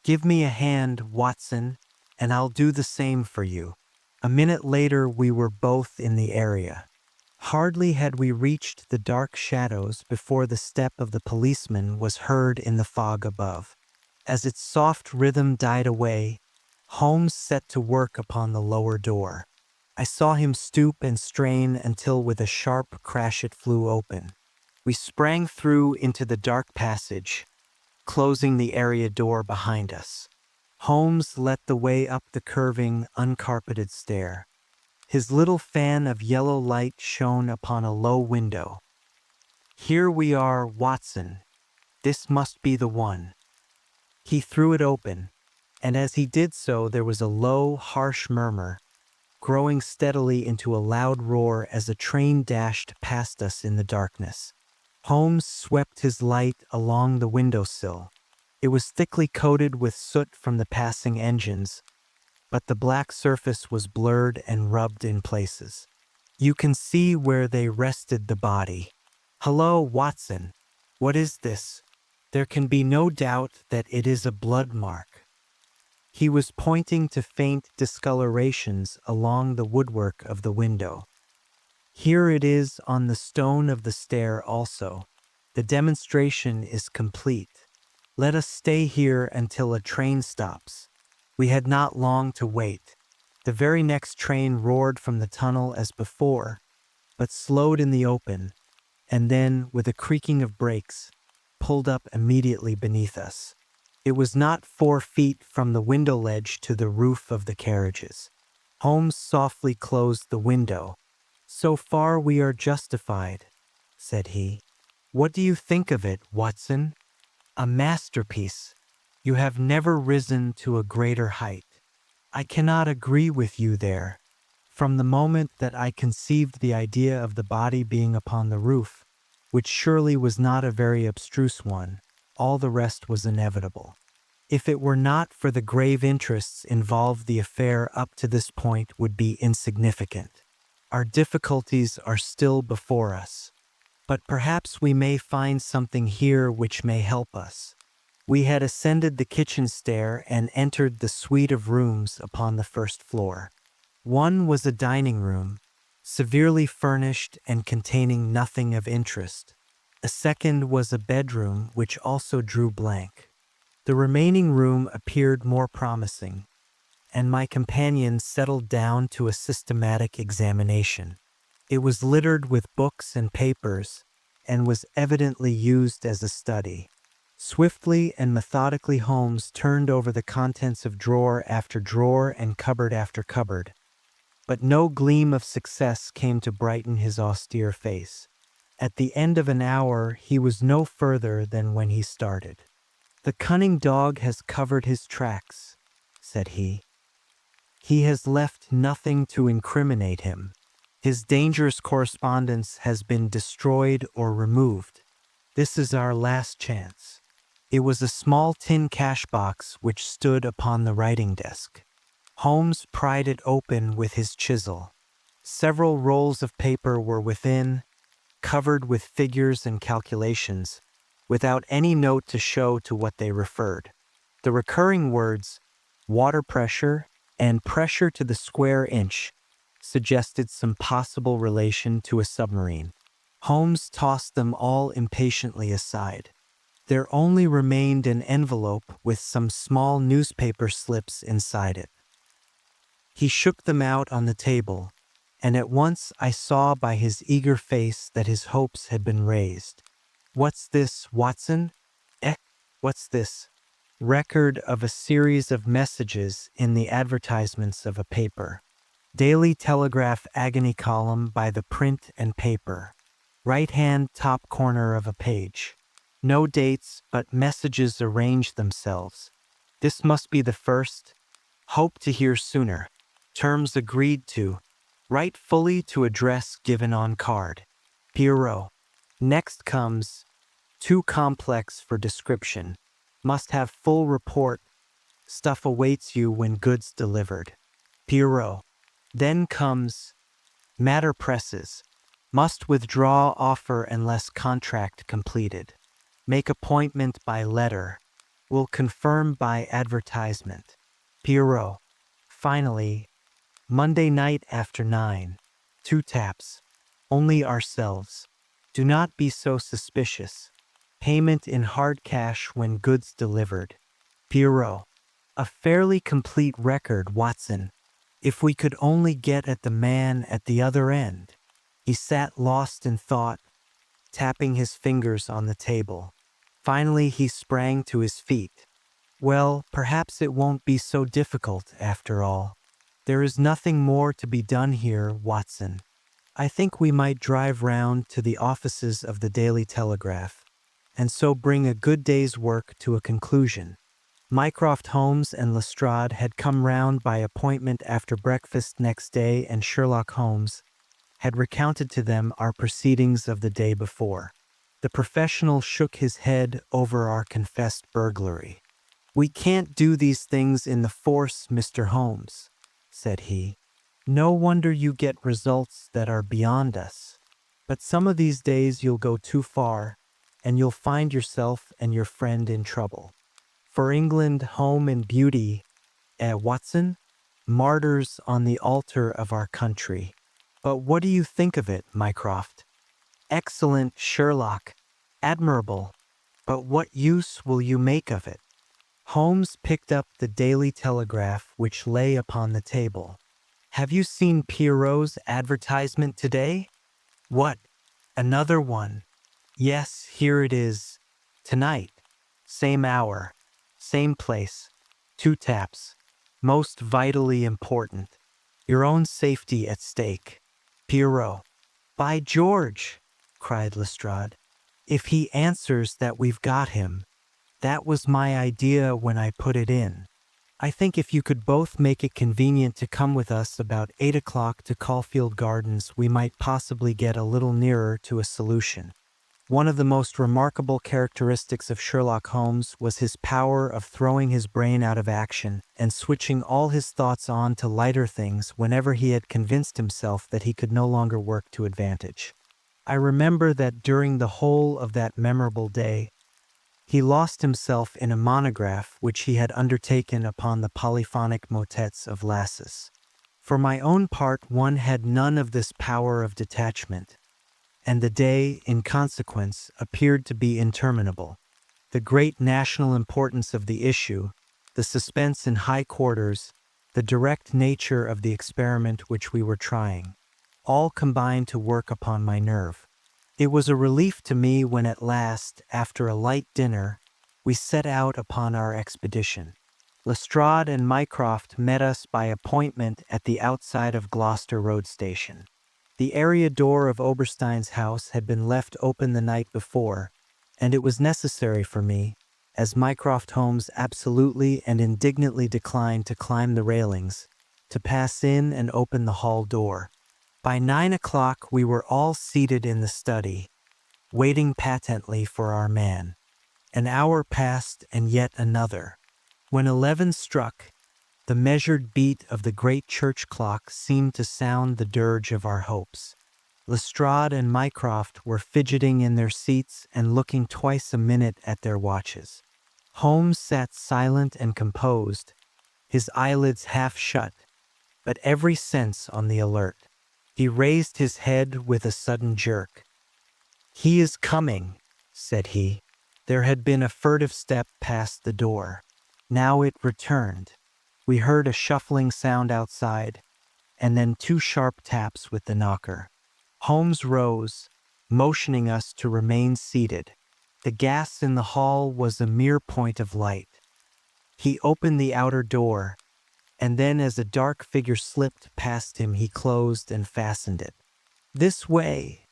Give me a hand, Watson, and I'll do the same for you." A minute later we were both in the area. Hardly had we reached the dark shadows before the step of the policeman was heard in the fog above. As its soft rhythm died away, Holmes set to work upon the lower door. I saw him stoop and strain until with a sharp crash it flew open. We sprang through into the dark passage, closing the area door behind us. Holmes led the way up the curving, uncarpeted stair. His little fan of yellow light shone upon a low window, "Here we are, Watson. This must be the one." He threw it open, and as he did so there was a low, harsh murmur, growing steadily into a loud roar as a train dashed past us in the darkness. Holmes swept his light along the windowsill. It was thickly coated with soot from the passing engines, but the black surface was blurred and rubbed in places. "You can see where they rested the body. Hello, Watson. What is this? There can be no doubt that it is a blood mark." He was pointing to faint discolorations along the woodwork of the window. "Here it is on the stone of the stair also. The demonstration is complete. Let us stay here until a train stops." We had not long to wait. The very next train roared from the tunnel as before, but slowed in the open, and then, with a creaking of brakes, pulled up immediately beneath us. It was not 4 feet from the window ledge to the roof of the carriages. Holmes softly closed the window. "So far we are justified," said he. "What do you think of it, Watson?" "A masterpiece. You have never risen to a greater height." "I cannot agree with you there. From the moment that I conceived the idea of the body being upon the roof, which surely was not a very abstruse one, all the rest was inevitable. If it were not for the grave interests involved, the affair up to this point would be insignificant. Our difficulties are still before us, but perhaps we may find something here which may help us." We had ascended the kitchen stair and entered the suite of rooms upon the first floor. One was a dining room, severely furnished and containing nothing of interest. A second was a bedroom which also drew blank. The remaining room appeared more promising, and my companion settled down to a systematic examination. It was littered with books and papers, and was evidently used as a study. Swiftly and methodically Holmes turned over the contents of drawer after drawer and cupboard after cupboard, but no gleam of success came to brighten his austere face. At the end of an hour he was no further than when he started. "The cunning dog has covered his tracks," said he. "He has left nothing to incriminate him. His dangerous correspondence has been destroyed or removed. This is our last chance." It was a small tin cash box which stood upon the writing desk. Holmes pried it open with his chisel. Several rolls of paper were within, covered with figures and calculations, without any note to show to what they referred. The recurring words, water pressure and pressure to the square inch, suggested some possible relation to a submarine. Holmes tossed them all impatiently aside. There only remained an envelope with some small newspaper slips inside it. He shook them out on the table, and at once I saw by his eager face that his hopes had been raised. "What's this, Watson?" What's this?" "Record of a series of messages in the advertisements of a paper. Daily Telegraph agony column by the print and paper. Right-hand top corner of a page. No dates, but messages arrange themselves. This must be the first. Hope to hear sooner. Terms agreed to. Write fully to address given on card. Pierrot." Next comes, "Too complex for description. Must have full report. Stuff awaits you when goods delivered. Pierrot." Then comes, "Matter presses. Must withdraw offer unless contract completed. Make appointment by letter. Will confirm by advertisement. Pierrot." Finally, "Monday night after 9. 2 taps. Only ourselves. Do not be so suspicious. Payment in hard cash when goods delivered. Pierrot." A fairly complete record, Watson. If we could only get at the man at the other end. He sat lost in thought, tapping his fingers on the table. Finally he sprang to his feet. "Well, perhaps it won't be so difficult after all. There is nothing more to be done here, Watson. I think we might drive round to the offices of the Daily Telegraph, and so bring a good day's work to a conclusion. Mycroft Holmes and Lestrade had come round by appointment after breakfast next day, and Sherlock Holmes had recounted to them our proceedings of the day before. The professional shook his head over our confessed burglary. "We can't do these things in the force, Mr. Holmes," said he. "No wonder you get results that are beyond us. But some of these days you'll go too far, and you'll find yourself and your friend in trouble. For England, home and beauty, Watson, martyrs on the altar of our country. But what do you think of it, Mycroft?" "Excellent, Sherlock. Admirable. But what use will you make of it?" Holmes picked up the Daily Telegraph which lay upon the table. "Have you seen Pierrot's advertisement today?" "What? Another one?" "Yes, here it is. Tonight. Same hour. Same place. 2 taps. Most vitally important. Your own safety at stake. Pierrot." "By George!" cried Lestrade. "If he answers that we've got him, that was my idea when I put it in. I think if you could both make it convenient to come with us about 8 o'clock to Caulfield Gardens, we might possibly get a little nearer to a solution." One of the most remarkable characteristics of Sherlock Holmes was his power of throwing his brain out of action and switching all his thoughts on to lighter things whenever he had convinced himself that he could no longer work to advantage. I remember that during the whole of that memorable day, he lost himself in a monograph which he had undertaken upon the polyphonic motets of Lassus. For my own part, one had none of this power of detachment, and the day, in consequence, appeared to be interminable. The great national importance of the issue, the suspense in high quarters, the direct nature of the experiment which we were trying, all combined to work upon my nerve. It was a relief to me when at last, after a light dinner, we set out upon our expedition. Lestrade and Mycroft met us by appointment at the outside of Gloucester Road Station. The area door of Oberstein's house had been left open the night before, and it was necessary for me, as Mycroft Holmes absolutely and indignantly declined to climb the railings, to pass in and open the hall door. By 9 o'clock we were all seated in the study, waiting patently for our man. An hour passed and yet another. When 11 struck, the measured beat of the great church clock seemed to sound the dirge of our hopes. Lestrade and Mycroft were fidgeting in their seats and looking twice a minute at their watches. Holmes sat silent and composed, his eyelids half shut, but every sense on the alert. He raised his head with a sudden jerk. "He is coming," said he. There had been a furtive step past the door. Now it returned. We heard a shuffling sound outside, and then 2 sharp taps with the knocker. Holmes rose, motioning us to remain seated. The gas in the hall was a mere point of light. He opened the outer door, and then as a dark figure slipped past him, he closed and fastened it. "This way,"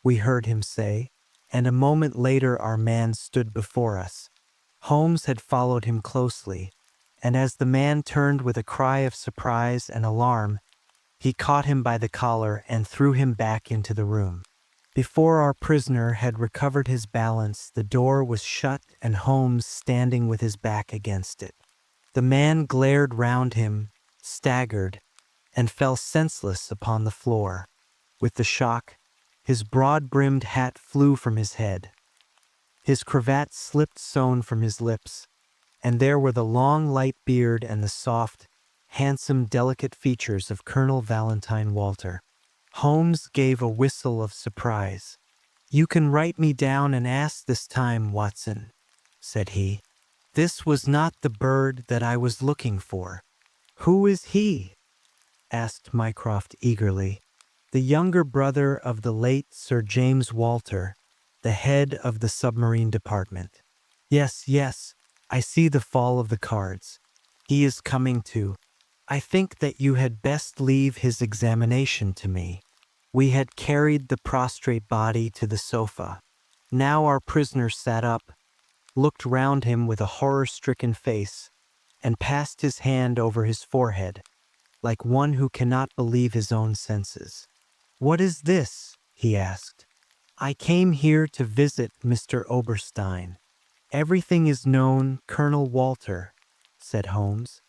we heard him say, and a moment later our man stood before us. Holmes had followed him closely, and as the man turned with a cry of surprise and alarm, he caught him by the collar and threw him back into the room. Before our prisoner had recovered his balance, the door was shut and Holmes standing with his back against it. The man glared round him, staggered, and fell senseless upon the floor. With the shock, his broad-brimmed hat flew from his head. His cravat slipped sewn from his lips, and there were the long light beard and the soft, handsome, delicate features of Colonel Valentine Walter. Holmes gave a whistle of surprise. "You can write me down an ass this time, Watson," said he. "This was not the bird that I was looking for." "Who is he?" asked Mycroft eagerly. "The younger brother of the late Sir James Walter, the head of the submarine department." Yes, I see the fall of the cards. He is coming too. I think that you had best leave his examination to me." We had carried the prostrate body to the sofa. Now our prisoner sat up, looked round him with a horror-stricken face, and passed his hand over his forehead, like one who cannot believe his own senses. "What is this?" he asked. "I came here to visit Mr. Oberstein." "Everything is known, Colonel Walter," said Holmes.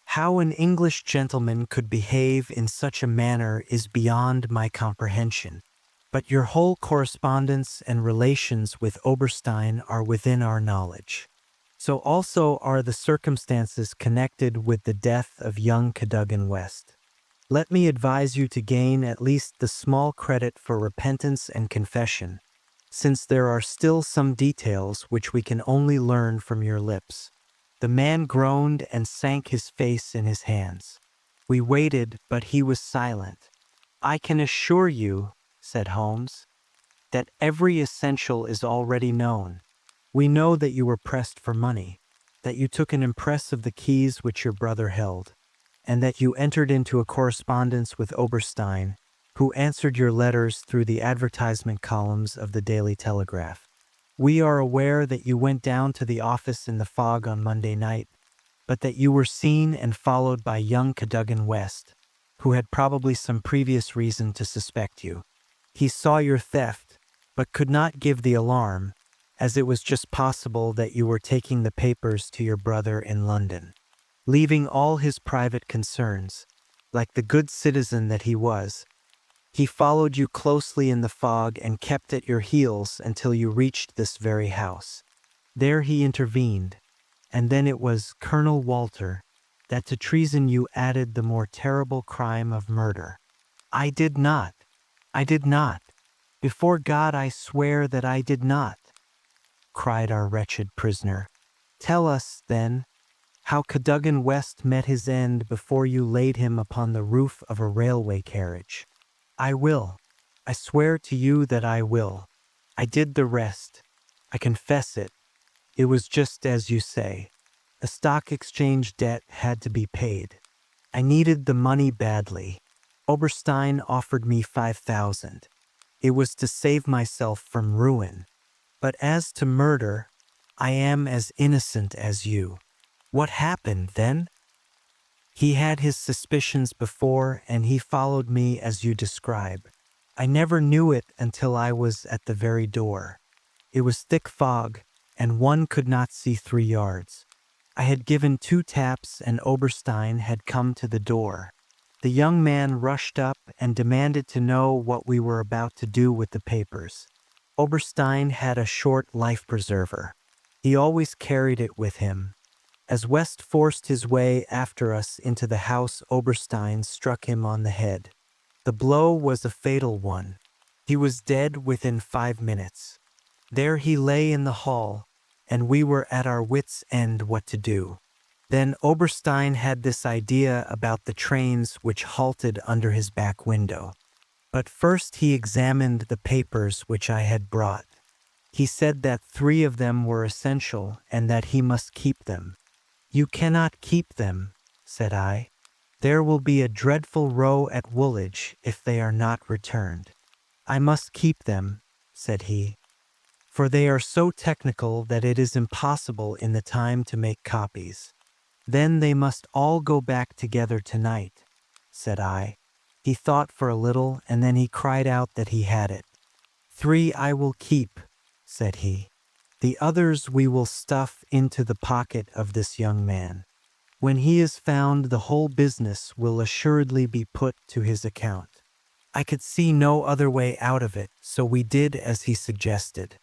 "How an English gentleman could behave in such a manner is beyond my comprehension. But your whole correspondence and relations with Oberstein are within our knowledge. So also are the circumstances connected with the death of young Cadogan West. Let me advise you to gain at least the small credit for repentance and confession, since there are still some details which we can only learn from your lips." The man groaned and sank his face in his hands. We waited, but he was silent. "I can assure you," said Holmes, "that every essential is already known. We know that you were pressed for money, that you took an impress of the keys which your brother held, and that you entered into a correspondence with Oberstein, who answered your letters through the advertisement columns of the Daily Telegraph. We are aware that you went down to the office in the fog on Monday night, but that you were seen and followed by young Cadogan West, who had probably some previous reason to suspect you. He saw your theft, but could not give the alarm, as it was just possible that you were taking the papers to your brother in London. Leaving all his private concerns, like the good citizen that he was, he followed you closely in the fog and kept at your heels until you reached this very house. There he intervened, and then it was, Colonel Walter, that to treason you added the more terrible crime of murder." "I did not. I did not. Before God I swear that I did not," cried our wretched prisoner. "Tell us, then, how Cadogan West met his end before you laid him upon the roof of a railway carriage." "I will. I swear to you that I will. I did the rest. I confess it. It was just as you say. A stock exchange debt had to be paid. I needed the money badly. Oberstein offered me 5,000. It was to save myself from ruin. But as to murder, I am as innocent as you." "What happened then?" "He had his suspicions before, and he followed me as you describe. I never knew it until I was at the very door. It was thick fog, and one could not see 3 yards. I had given 2 taps, and Oberstein had come to the door. The young man rushed up and demanded to know what we were about to do with the papers. Oberstein had a short life-preserver. He always carried it with him. As West forced his way after us into the house, Oberstein struck him on the head. The blow was a fatal one. He was dead within 5 minutes. There he lay in the hall, and we were at our wits' end what to do. Then Oberstein had this idea about the trains which halted under his back window. But first he examined the papers which I had brought. He said that 3 of them were essential and that he must keep them. "You cannot keep them," said I. "There will be a dreadful row at Woolwich if they are not returned." "I must keep them," said he, "for they are so technical that it is impossible in the time to make copies." "Then they must all go back together tonight," said I. He thought for a little, and then he cried out that he had it. "3 I will keep," said he. "The others we will stuff into the pocket of this young man. When he is found, the whole business will assuredly be put to his account." I could see no other way out of it, so we did as he suggested.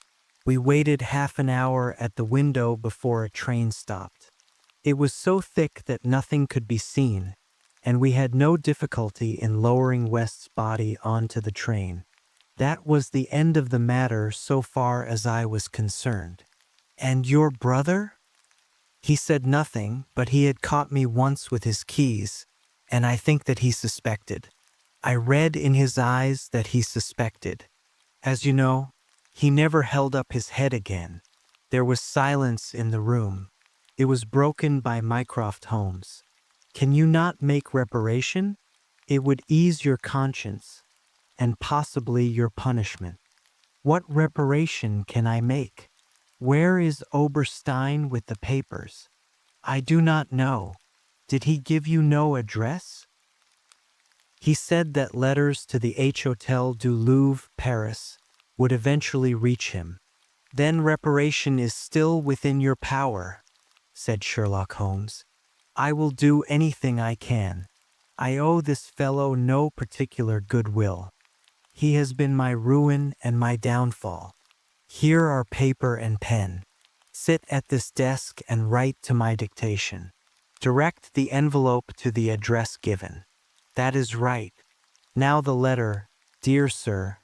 We waited half an hour at the window before a train stopped. It was so thick that nothing could be seen, and we had no difficulty in lowering West's body onto the train. That was the end of the matter so far as I was concerned. "And your brother?" He said nothing, but he had caught me once with his keys, and I think that he suspected. I read in his eyes that he suspected. As you know, he never held up his head again. There was silence in the room. It was broken by Mycroft Holmes. "Can you not make reparation? It would ease your conscience. and possibly your punishment. What reparation can I make? Where is Oberstein with the papers? I do not know. Did he give you no address? He said that letters to the H Hotel du Louvre, Paris, would eventually reach him. Then reparation is still within your power, said Sherlock Holmes. I will do anything I can. I owe this fellow no particular goodwill. He has been my ruin and my downfall. Here are paper and pen. Sit at this desk and write to my dictation. Direct the envelope to the address given. That is right. Now the letter, dear sir.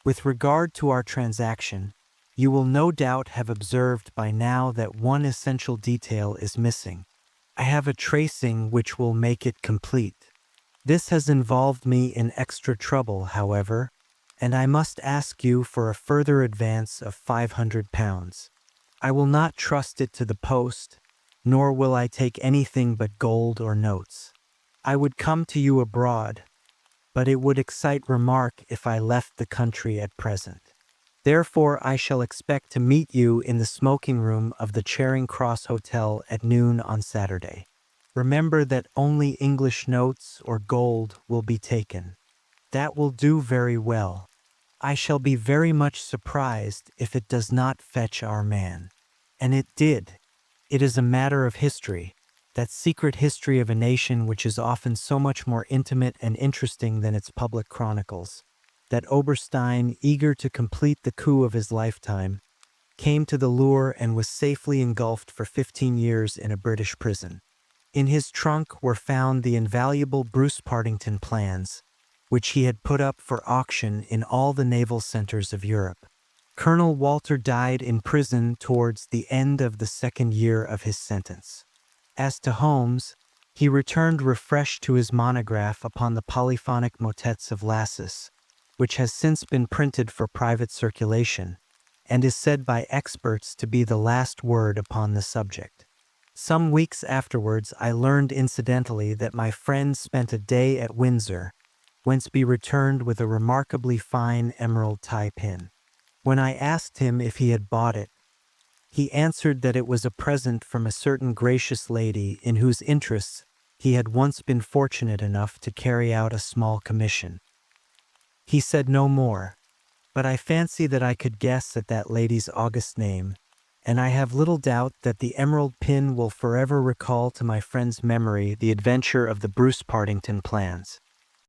With regard to our transaction, you will no doubt have observed by now that one essential detail is missing. I have a tracing which will make it complete. This has involved me in extra trouble, however, and I must ask you for a further advance of £500. I will not trust it to the post, nor will I take anything but gold or notes. I would come to you abroad, but it would excite remark if I left the country at present. Therefore I shall expect to meet you in the smoking room of the Charing Cross Hotel at noon on Saturday. Remember that only English notes or gold will be taken. That will do very well. I shall be very much surprised if it does not fetch our man. And it did. It is a matter of history, that secret history of a nation which is often so much more intimate and interesting than its public chronicles, that Oberstein, eager to complete the coup of his lifetime, came to the lure and was safely engulfed for 15 years in a British prison. In his trunk were found the invaluable Bruce-Partington Plans, which he had put up for auction in all the naval centers of Europe. Colonel Walter died in prison towards the end of the second year of his sentence. As to Holmes, he returned refreshed to his monograph upon the polyphonic motets of Lassus, which has since been printed for private circulation, and is said by experts to be the last word upon the subject. Some weeks afterwards I learned incidentally that my friend spent a day at Windsor, whence he returned with a remarkably fine emerald tie pin. When I asked him if he had bought it, he answered that it was a present from a certain gracious lady in whose interests he had once been fortunate enough to carry out a small commission. He said no more, but I fancy that I could guess at that lady's august name, and I have little doubt that the emerald pin will forever recall to my friend's memory the adventure of the Bruce-Partington Plans.